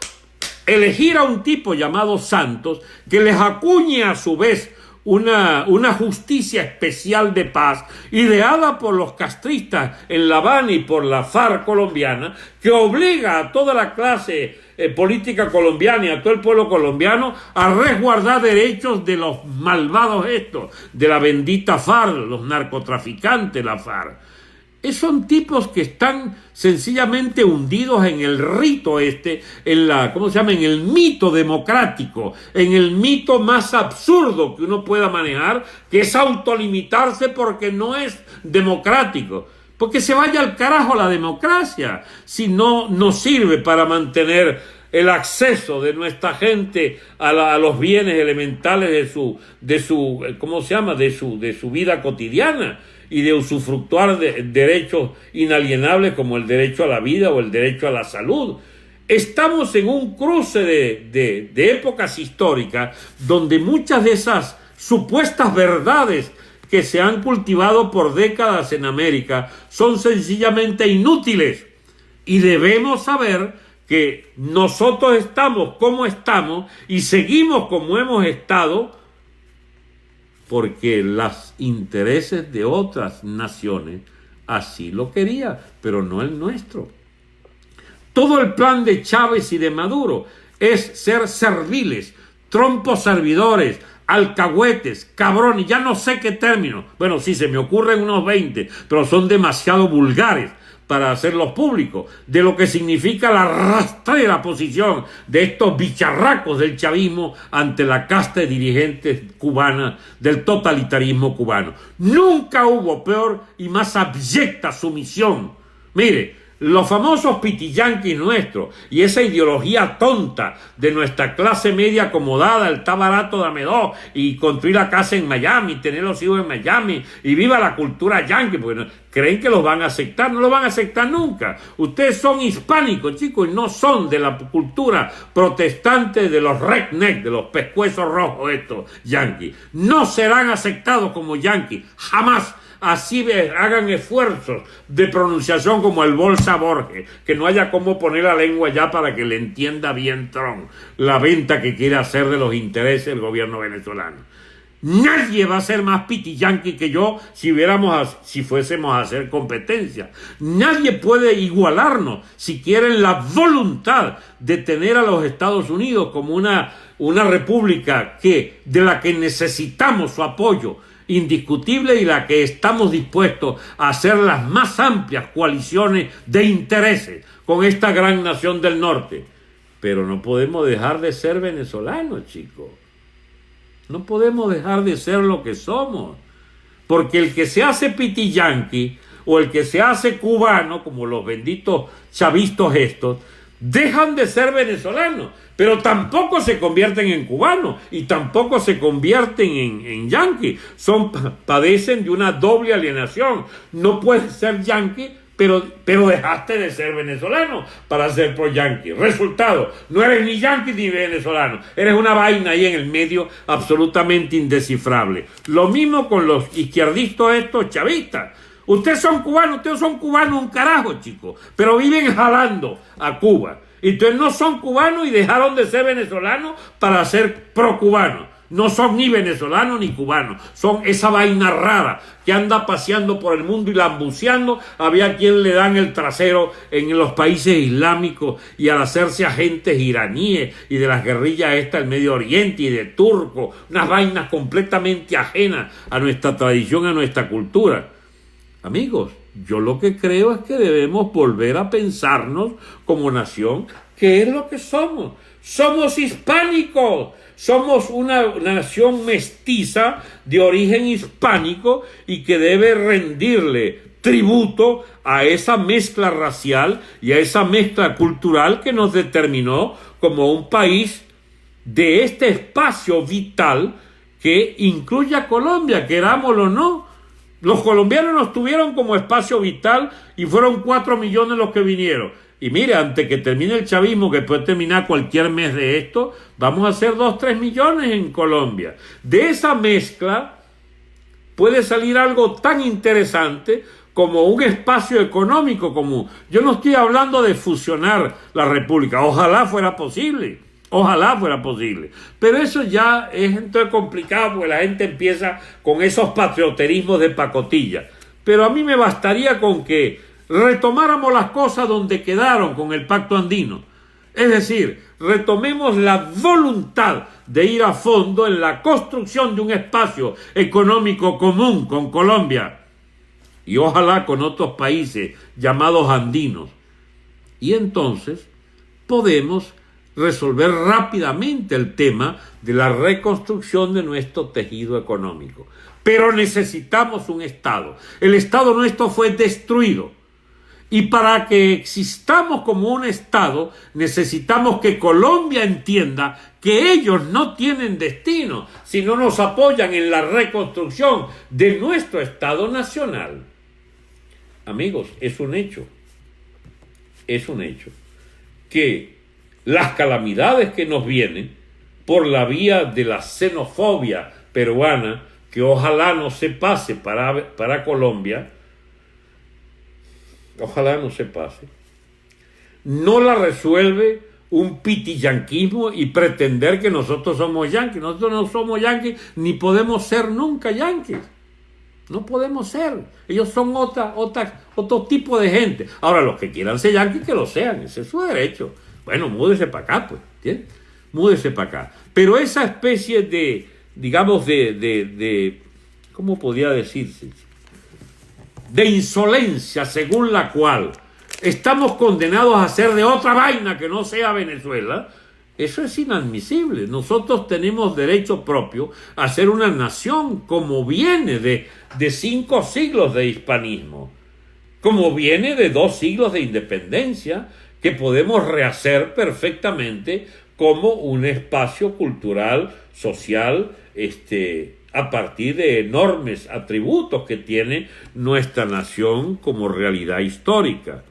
Speaker 1: elegir a un tipo llamado Santos que les acuñe a su vez una justicia especial de paz ideada por los castristas en La Habana y por la FARC colombiana, que obliga a toda la clase política colombiana y a todo el pueblo colombiano a resguardar derechos de los malvados estos, de la bendita FARC, los narcotraficantes, la FARC. Son tipos que están sencillamente hundidos en el rito en el mito democrático, en el mito más absurdo que uno pueda manejar, que es autolimitarse porque no es democrático. Porque se vaya al carajo la democracia, si no nos sirve para mantener el acceso de nuestra gente a los bienes elementales de su ¿cómo se llama? De su vida cotidiana, y de usufructuar de derechos inalienables como el derecho a la vida o el derecho a la salud. Estamos en un cruce de épocas históricas donde muchas de esas supuestas verdades que se han cultivado por décadas en América son sencillamente inútiles, y debemos saber que nosotros estamos como estamos y seguimos como hemos estado porque los intereses de otras naciones así lo querían, pero no el nuestro. Todo el plan de Chávez y de Maduro es ser serviles, trompos servidores, alcahuetes, cabrones, ya no sé qué término. Bueno, sí, se me ocurren unos 20, pero son demasiado vulgares para hacerlos públicos, de lo que significa la rastrera posición de estos bicharracos del chavismo ante la casta de dirigentes cubanas del totalitarismo cubano. Nunca hubo peor y más abyecta sumisión. Mire, los famosos pitiyanquis nuestros y esa ideología tonta de nuestra clase media acomodada, el está barato, dame dos, y construir la casa en Miami, tener los hijos en Miami, y viva la cultura yanqui, porque creen que los van a aceptar. No lo van a aceptar nunca. Ustedes son hispánicos, chicos, y no son de la cultura protestante de los redneck, de los pescuezos rojos estos yanquis. No serán aceptados como yanquis, jamás. Así hagan esfuerzos de pronunciación como el Bolsa Borges, que no haya cómo poner la lengua ya para que le entienda bien Trump la venta que quiere hacer de los intereses del gobierno venezolano. Nadie va a ser más pitiyanqui que yo si fuésemos a hacer competencia. Nadie puede igualarnos si quieren la voluntad de tener a los Estados Unidos como una república de la que necesitamos su apoyo indiscutible y la que estamos dispuestos a hacer las más amplias coaliciones de intereses con esta gran nación del norte. Pero no podemos dejar de ser venezolanos, chicos. No podemos dejar de ser lo que somos. Porque el que se hace pitiyanqui o el que se hace cubano, como los benditos chavistas estos, dejan de ser venezolanos, pero tampoco se convierten en cubanos y tampoco se convierten en yanquis. Padecen de una doble alienación. No puedes ser yanqui, pero dejaste de ser venezolano para ser pro-yanqui. Resultado, no eres ni yanqui ni venezolano. Eres una vaina ahí en el medio absolutamente indescifrable. Lo mismo con los izquierdistas estos chavistas. Ustedes son cubanos un carajo, chicos, pero viven jalando a Cuba. Entonces no son cubanos y dejaron de ser venezolanos para ser pro-cubanos. No son ni venezolanos ni cubanos, son esa vaina rara que anda paseando por el mundo y lambuceando. Había quien le dan el trasero en los países islámicos y al hacerse agentes iraníes y de las guerrillas del Medio Oriente y de turcos, unas vainas completamente ajenas a nuestra tradición, a nuestra cultura. Amigos, yo lo que creo es que debemos volver a pensarnos como nación, ¿qué es lo que somos? Somos hispánicos, somos una nación mestiza de origen hispánico y que debe rendirle tributo a esa mezcla racial y a esa mezcla cultural que nos determinó como un país de este espacio vital que incluye a Colombia, querámoslo o no. Los colombianos nos tuvieron como espacio vital y fueron 4 millones los que vinieron. Y mire, antes que termine el chavismo, que puede terminar cualquier mes de esto, vamos a hacer 2-3 millones en Colombia. De esa mezcla puede salir algo tan interesante como un espacio económico común. Yo no estoy hablando de fusionar la república. Ojalá fuera posible. Ojalá fuera posible. Pero eso ya es entonces complicado porque la gente empieza con esos patrioterismos de pacotilla. Pero a mí me bastaría con que retomáramos las cosas donde quedaron con el Pacto Andino. Es decir, retomemos la voluntad de ir a fondo en la construcción de un espacio económico común con Colombia y ojalá con otros países llamados andinos. Y entonces podemos resolver rápidamente el tema de la reconstrucción de nuestro tejido económico. Pero necesitamos un Estado. El Estado nuestro fue destruido. Y para que existamos como un Estado, necesitamos que Colombia entienda que ellos no tienen destino si no nos apoyan en la reconstrucción de nuestro Estado nacional. Amigos, es un hecho que las calamidades que nos vienen por la vía de la xenofobia peruana, que ojalá no se pase para Colombia, ojalá no se pase, no la resuelve un pitiyanquismo y pretender que nosotros somos yanquis. Nosotros no somos yanquis ni podemos ser nunca yanquis. No podemos ser. Ellos son otro tipo de gente. Ahora, los que quieran ser yanquis, que lo sean. Ese es su derecho. Bueno, múdese para acá, pues. ¿Entiendes? Múdese para acá. Pero esa especie de, digamos, ¿cómo podría decirse? De insolencia según la cual estamos condenados a ser de otra vaina que no sea Venezuela, eso es inadmisible. Nosotros tenemos derecho propio a ser una nación como viene de 5 siglos de hispanismo, como viene de 2 siglos de independencia, que podemos rehacer perfectamente como un espacio cultural, social, a partir de enormes atributos que tiene nuestra nación como realidad histórica.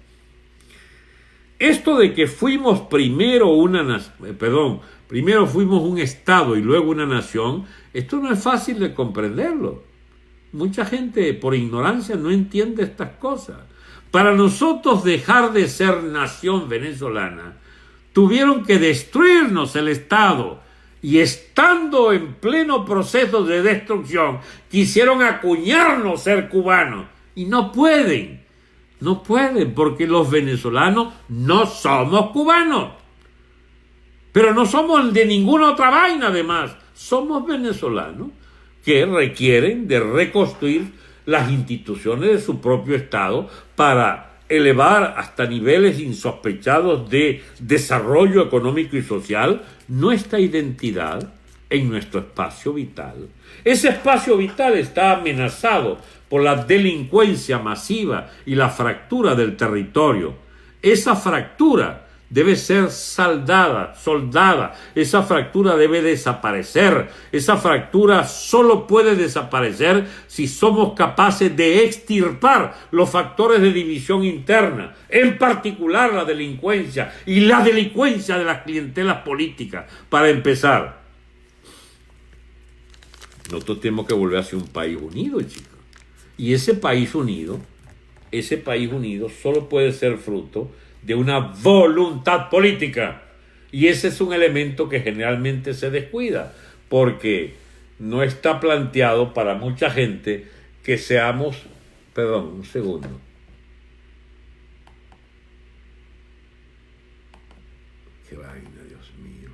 Speaker 1: Esto de que fuimos primero fuimos un Estado y luego una nación, esto no es fácil de comprenderlo. Mucha gente por ignorancia no entiende estas cosas. Para nosotros dejar de ser nación venezolana, tuvieron que destruirnos el Estado, y estando en pleno proceso de destrucción, quisieron acuñarnos ser cubanos, y no pueden, porque los venezolanos no somos cubanos, pero no somos de ninguna otra vaina además, somos venezolanos que requieren de reconstruir las instituciones de su propio Estado para elevar hasta niveles insospechados de desarrollo económico y social nuestra identidad en nuestro espacio vital. Ese espacio vital está amenazado por la delincuencia masiva y la fractura del territorio. Esa fractura debe ser soldada, esa fractura debe desaparecer. Esa fractura solo puede desaparecer si somos capaces de extirpar los factores de división interna, en particular la delincuencia y la delincuencia de las clientelas políticas. Para empezar, nosotros tenemos que volver a ser un país unido, chicos. Y ese país unido solo puede ser fruto de una voluntad política, y ese es un elemento que generalmente se descuida, porque no está planteado para mucha gente que seamos, un segundo, qué vaina, Dios mío,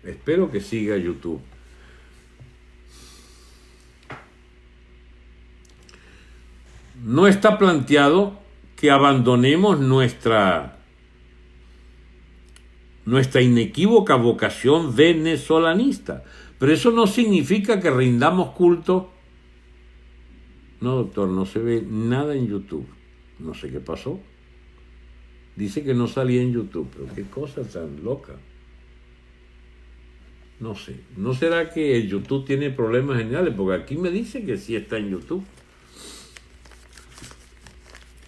Speaker 1: espero que siga YouTube. No está planteado que abandonemos nuestra inequívoca vocación venezolanista, pero eso no significa que rindamos culto. No, doctor, no se ve nada en YouTube. No sé qué pasó. Dice que no salía en YouTube, pero qué cosa tan loca. No sé. ¿No será que el YouTube tiene problemas generales? Porque aquí me dice que sí está en YouTube.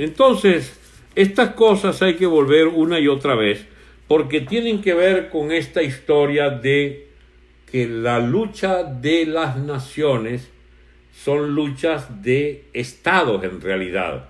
Speaker 1: Entonces, estas cosas hay que volver una y otra vez, porque tienen que ver con esta historia de que la lucha de las naciones son luchas de estados en realidad,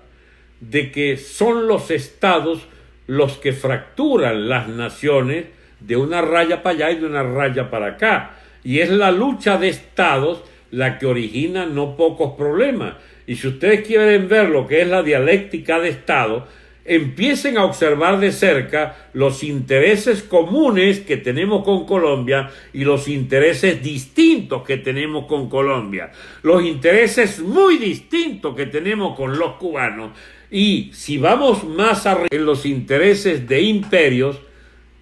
Speaker 1: de que son los estados los que fracturan las naciones de una raya para allá y de una raya para acá, y es la lucha de estados la que origina no pocos problemas. Y si ustedes quieren ver lo que es la dialéctica de Estado, empiecen a observar de cerca los intereses comunes que tenemos con Colombia y los intereses distintos que tenemos con Colombia, los intereses muy distintos que tenemos con los cubanos. Y si vamos más arriba en los intereses de imperios,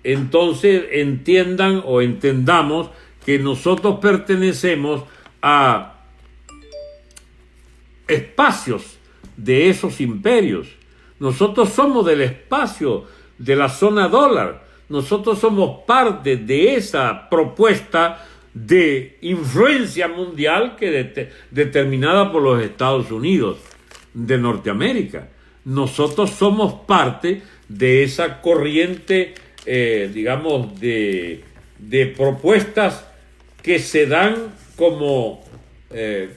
Speaker 1: entonces entiendan o entendamos que nosotros pertenecemos a espacios de esos imperios. Nosotros somos del espacio de la zona dólar. Nosotros somos parte de esa propuesta de influencia mundial determinada por los Estados Unidos de Norteamérica. Nosotros somos parte de esa corriente, digamos, de propuestas que se dan como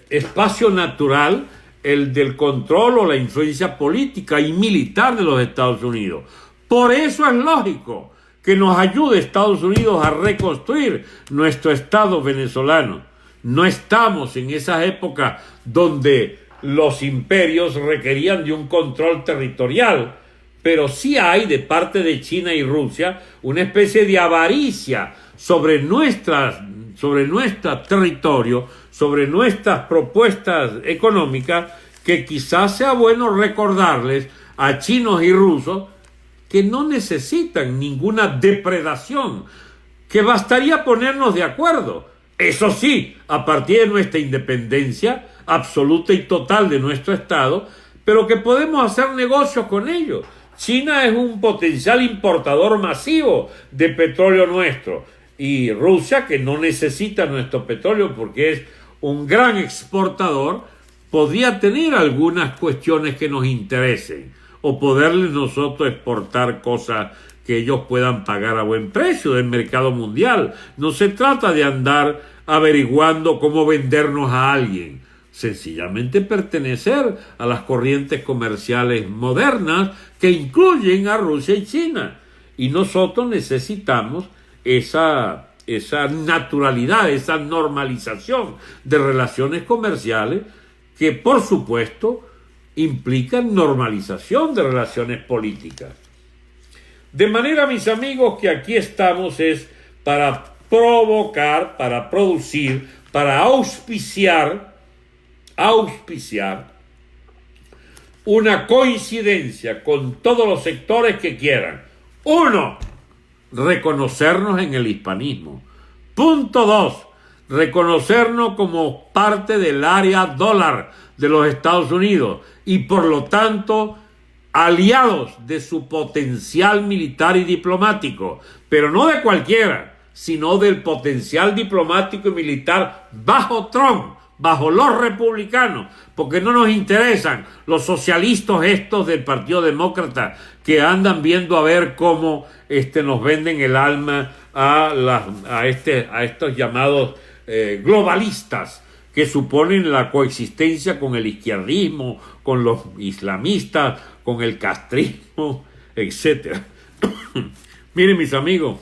Speaker 1: espacio natural, el del control o la influencia política y militar de los Estados Unidos. Por eso es lógico que nos ayude Estados Unidos a reconstruir nuestro Estado venezolano. No estamos en esas épocas donde los imperios requerían de un control territorial, pero sí hay de parte de China y Rusia una especie de avaricia sobre nuestro territorio, sobre nuestras propuestas económicas, que quizás sea bueno recordarles a chinos y rusos que no necesitan ninguna depredación, que bastaría ponernos de acuerdo. Eso sí, a partir de nuestra independencia absoluta y total de nuestro Estado, pero que podemos hacer negocios con ellos. China es un potencial importador masivo de petróleo nuestro, y Rusia, que no necesita nuestro petróleo porque es un gran exportador, podría tener algunas cuestiones que nos interesen, o poderles nosotros exportar cosas que ellos puedan pagar a buen precio del mercado mundial. No se trata de andar averiguando cómo vendernos a alguien, sencillamente pertenecer a las corrientes comerciales modernas que incluyen a Rusia y China. Y nosotros necesitamos esa naturalidad, esa normalización de relaciones comerciales que, por supuesto, implican normalización de relaciones políticas. De manera, mis amigos, que aquí estamos es para provocar, para producir, para auspiciar una coincidencia con todos los sectores que quieran. 1. Reconocernos en el hispanismo. Punto 2. Reconocernos como parte del área dólar de los Estados Unidos y por lo tanto aliados de su potencial militar y diplomático, pero no de cualquiera, sino del potencial diplomático y militar bajo Trump, bajo los republicanos, porque no nos interesan los socialistas estos del Partido Demócrata que andan viendo a ver cómo nos venden el alma a estos llamados globalistas, que suponen la coexistencia con el izquierdismo, con los islamistas, con el castrismo, etc. Miren, mis amigos,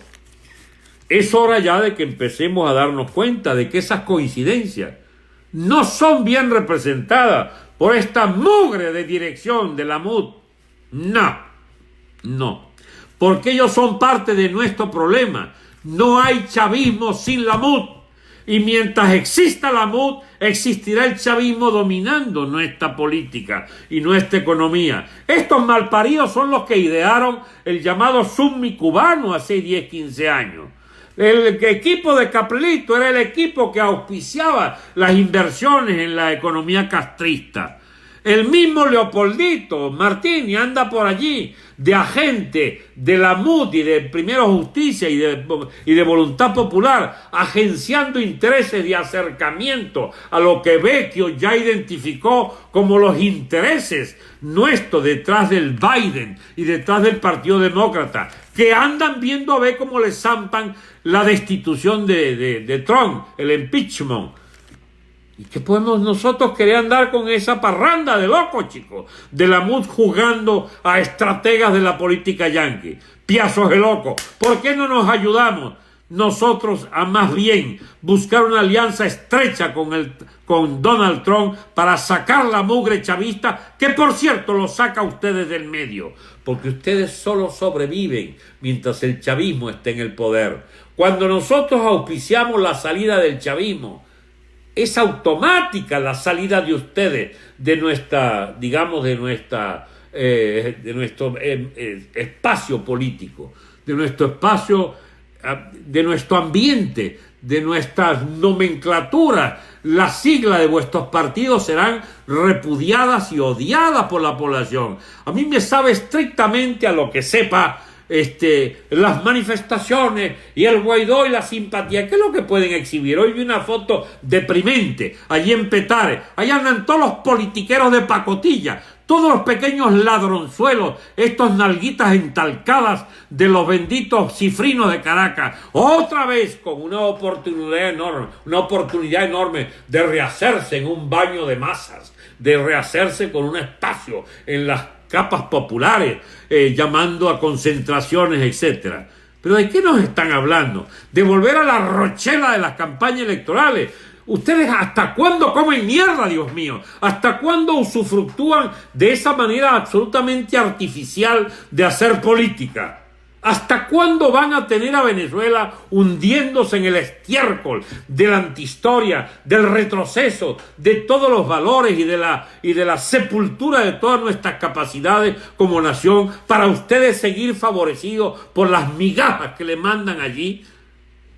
Speaker 1: es hora ya de que empecemos a darnos cuenta de que esas coincidencias no son bien representadas por esta mugre de dirección de la MUD. No, porque ellos son parte de nuestro problema. No hay chavismo sin la MUD. Y mientras exista la MUD, existirá el chavismo dominando nuestra política y nuestra economía. Estos malparidos son los que idearon el llamado Submi cubano hace 10, 15 años. El equipo de Caprilito era el equipo que auspiciaba las inversiones en la economía castrista. El mismo Leopoldito Martini anda por allí de agente de la MUD y de Primero Justicia y de Voluntad Popular, agenciando intereses de acercamiento a lo que Vecchio ya identificó como los intereses nuestros detrás del Biden y detrás del Partido Demócrata, que andan viendo a ver cómo le zampan la destitución de Trump, el impeachment. ¿Y qué podemos nosotros querer andar con esa parranda de locos, chicos? De la MUD jugando a estrategas de la política yanqui. Piazos de locos. ¿Por qué no nos ayudamos nosotros a más bien buscar una alianza estrecha con Donald Trump para sacar la mugre chavista, que por cierto lo saca a ustedes del medio? Porque ustedes solo sobreviven mientras el chavismo esté en el poder. Cuando nosotros auspiciamos la salida del chavismo, es automática la salida de ustedes de nuestra, digamos, de nuestro espacio político, de nuestro espacio de nuestro ambiente, de nuestras nomenclaturas, las siglas de vuestros partidos serán repudiadas y odiadas por la población. A mí me sabe estrictamente a lo que sepa las manifestaciones y el Guaidó y la simpatía. ¿Qué es lo que pueden exhibir? Hoy vi una foto deprimente allí en Petare. Allá andan todos los politiqueros de pacotilla, todos los pequeños ladronzuelos, estos nalguitas entalcadas de los benditos cifrinos de Caracas, otra vez con una oportunidad enorme de rehacerse en un baño de masas, de rehacerse con un espacio en las capas populares, llamando a concentraciones, etcétera. ¿Pero de qué nos están hablando? ¿De volver a la rochela de las campañas electorales? ¿Ustedes hasta cuándo comen mierda, Dios mío? ¿Hasta cuándo usufructúan de esa manera absolutamente artificial de hacer política? ¿Hasta cuándo van a tener a Venezuela hundiéndose en el estiércol de la antihistoria, del retroceso, de todos los valores y de la sepultura de todas nuestras capacidades como nación, para ustedes seguir favorecidos por las migajas que le mandan allí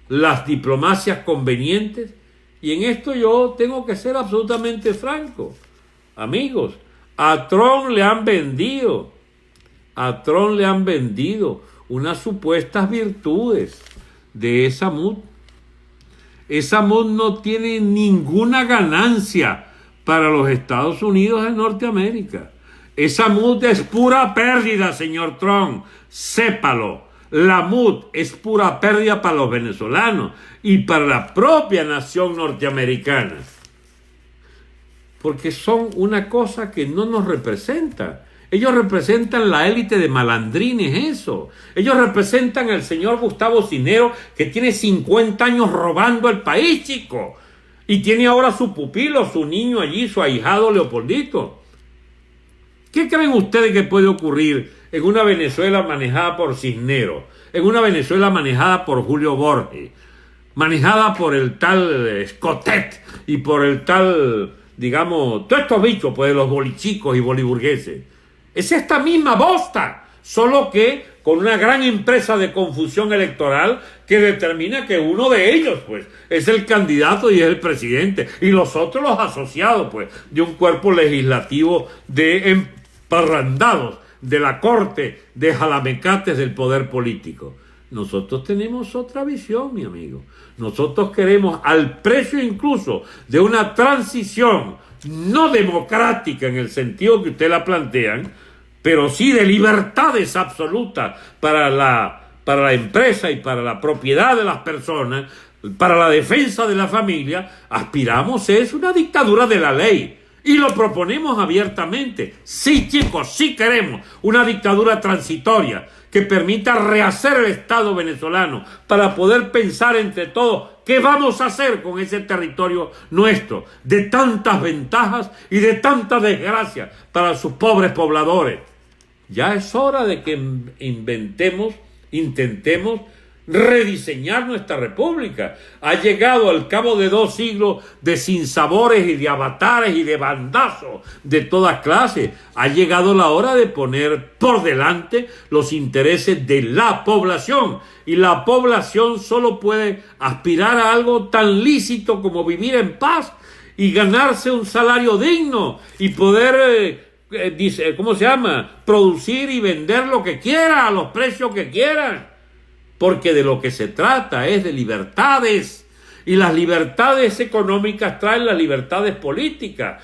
Speaker 1: las diplomacias convenientes? Y en esto yo tengo que ser absolutamente franco. Amigos, a Trump le han vendido unas supuestas virtudes de esa MUD. Esa MUD no tiene ninguna ganancia para los Estados Unidos de Norteamérica. Esa MUD es pura pérdida, señor Trump, sépalo. La MUD es pura pérdida para los venezolanos y para la propia nación norteamericana, porque son una cosa que no nos representa. Ellos representan la élite de malandrines, eso. Ellos representan al señor Gustavo Cisneros, que tiene 50 años robando el país, chico. Y tiene ahora su pupilo, su niño allí, su ahijado Leopoldito. ¿Qué creen ustedes que puede ocurrir en una Venezuela manejada por Cisneros? En una Venezuela manejada por Julio Borges, manejada por el tal Scottet y por el tal, digamos, todos estos bichos, pues, los bolichicos y boliburgueses. Es esta misma bosta, solo que con una gran empresa de confusión electoral que determina que uno de ellos, pues, es el candidato y es el presidente, y los otros los asociados, pues, de un cuerpo legislativo de emparrandados de la corte de jalamecates del poder político. Nosotros tenemos otra visión, mi amigo. Nosotros queremos, al precio incluso de una transición no democrática en el sentido que ustedes la plantean, pero sí de libertades absolutas para la empresa y para la propiedad de las personas, para la defensa de la familia, aspiramos es una dictadura de la ley. Y lo proponemos abiertamente. Sí, chicos, sí queremos una dictadura transitoria que permita rehacer el Estado venezolano para poder pensar entre todos qué vamos a hacer con ese territorio nuestro, de tantas ventajas y de tanta desgracia para sus pobres pobladores. Ya es hora de que intentemos rediseñar nuestra república. Ha llegado al cabo de 2 siglos de sinsabores y de avatares y de bandazos de todas clases. Ha llegado la hora de poner por delante los intereses de la población, y la población solo puede aspirar a algo tan lícito como vivir en paz y ganarse un salario digno y poder producir y vender lo que quiera a los precios que quieran. Porque de lo que se trata es de libertades, y las libertades económicas traen las libertades políticas.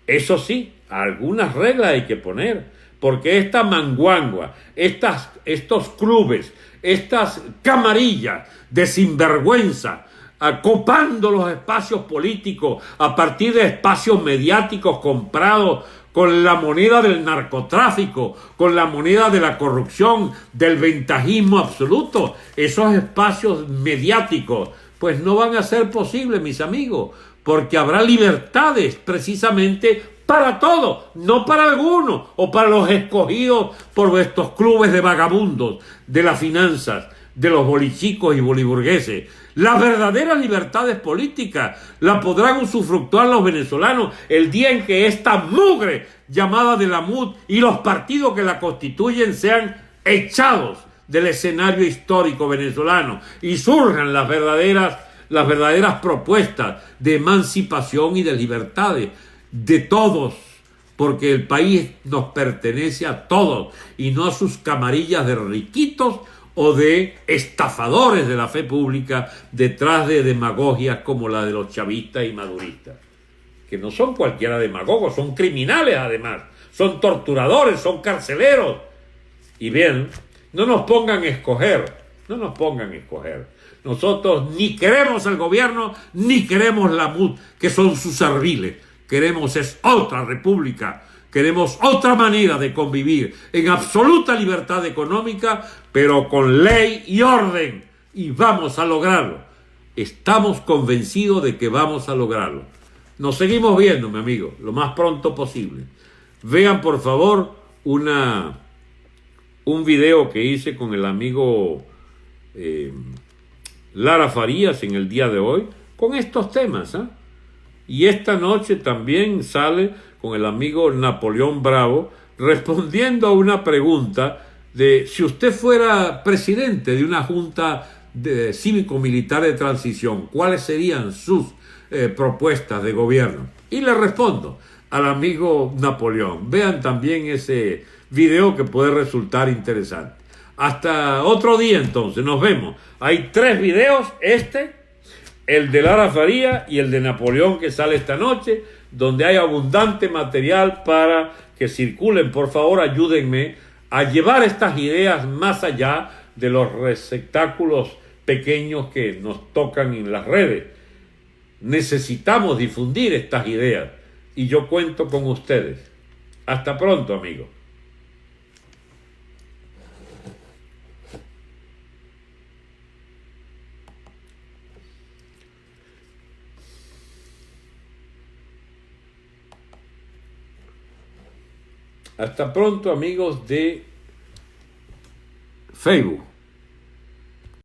Speaker 1: Eso sí, algunas reglas hay que poner, porque esta manguangua, estos clubes, estas camarillas de sinvergüenza, acopando los espacios políticos a partir de espacios mediáticos comprados con la moneda del narcotráfico, con la moneda de la corrupción, del ventajismo absoluto, esos espacios mediáticos, pues no van a ser posibles, mis amigos, porque habrá libertades precisamente para todos, no para algunos o para los escogidos por estos clubes de vagabundos, de las finanzas, de los bolichicos y boliburgueses. Las verdaderas libertades políticas la podrán usufructuar los venezolanos el día en que esta mugre llamada de la MUD y los partidos que la constituyen sean echados del escenario histórico venezolano y surjan las verdaderas propuestas de emancipación y de libertades de todos, porque el país nos pertenece a todos y no a sus camarillas de riquitos o de estafadores de la fe pública detrás de demagogias como la de los chavistas y maduristas, que no son cualquiera demagogos, son criminales además, son torturadores, son carceleros. Y bien, no nos pongan a escoger. Nosotros ni queremos al gobierno, ni queremos la MUD, que son sus serviles. Queremos es otra república, queremos otra manera de convivir en absoluta libertad económica, pero con ley y orden. Y vamos a lograrlo. Estamos convencidos de que vamos a lograrlo. Nos seguimos viendo, mi amigo, lo más pronto posible. Vean, por favor, un video que hice con el amigo Lara Farías en el día de hoy, con estos temas, ¿eh? Y esta noche también sale con el amigo Napoleón Bravo, respondiendo a una pregunta de si usted fuera presidente de una junta cívico-militar de transición, ¿cuáles serían sus propuestas de gobierno? Y le respondo al amigo Napoleón. Vean también ese video que puede resultar interesante. Hasta otro día entonces, nos vemos. Hay 3 videos, el de Lara Faría y el de Napoleón que sale esta noche, donde hay abundante material para que circulen. Por favor, ayúdenme a llevar estas ideas más allá de los receptáculos pequeños que nos tocan en las redes. Necesitamos difundir estas ideas y yo cuento con ustedes. Hasta pronto, amigos. Hasta pronto, amigos de Facebook.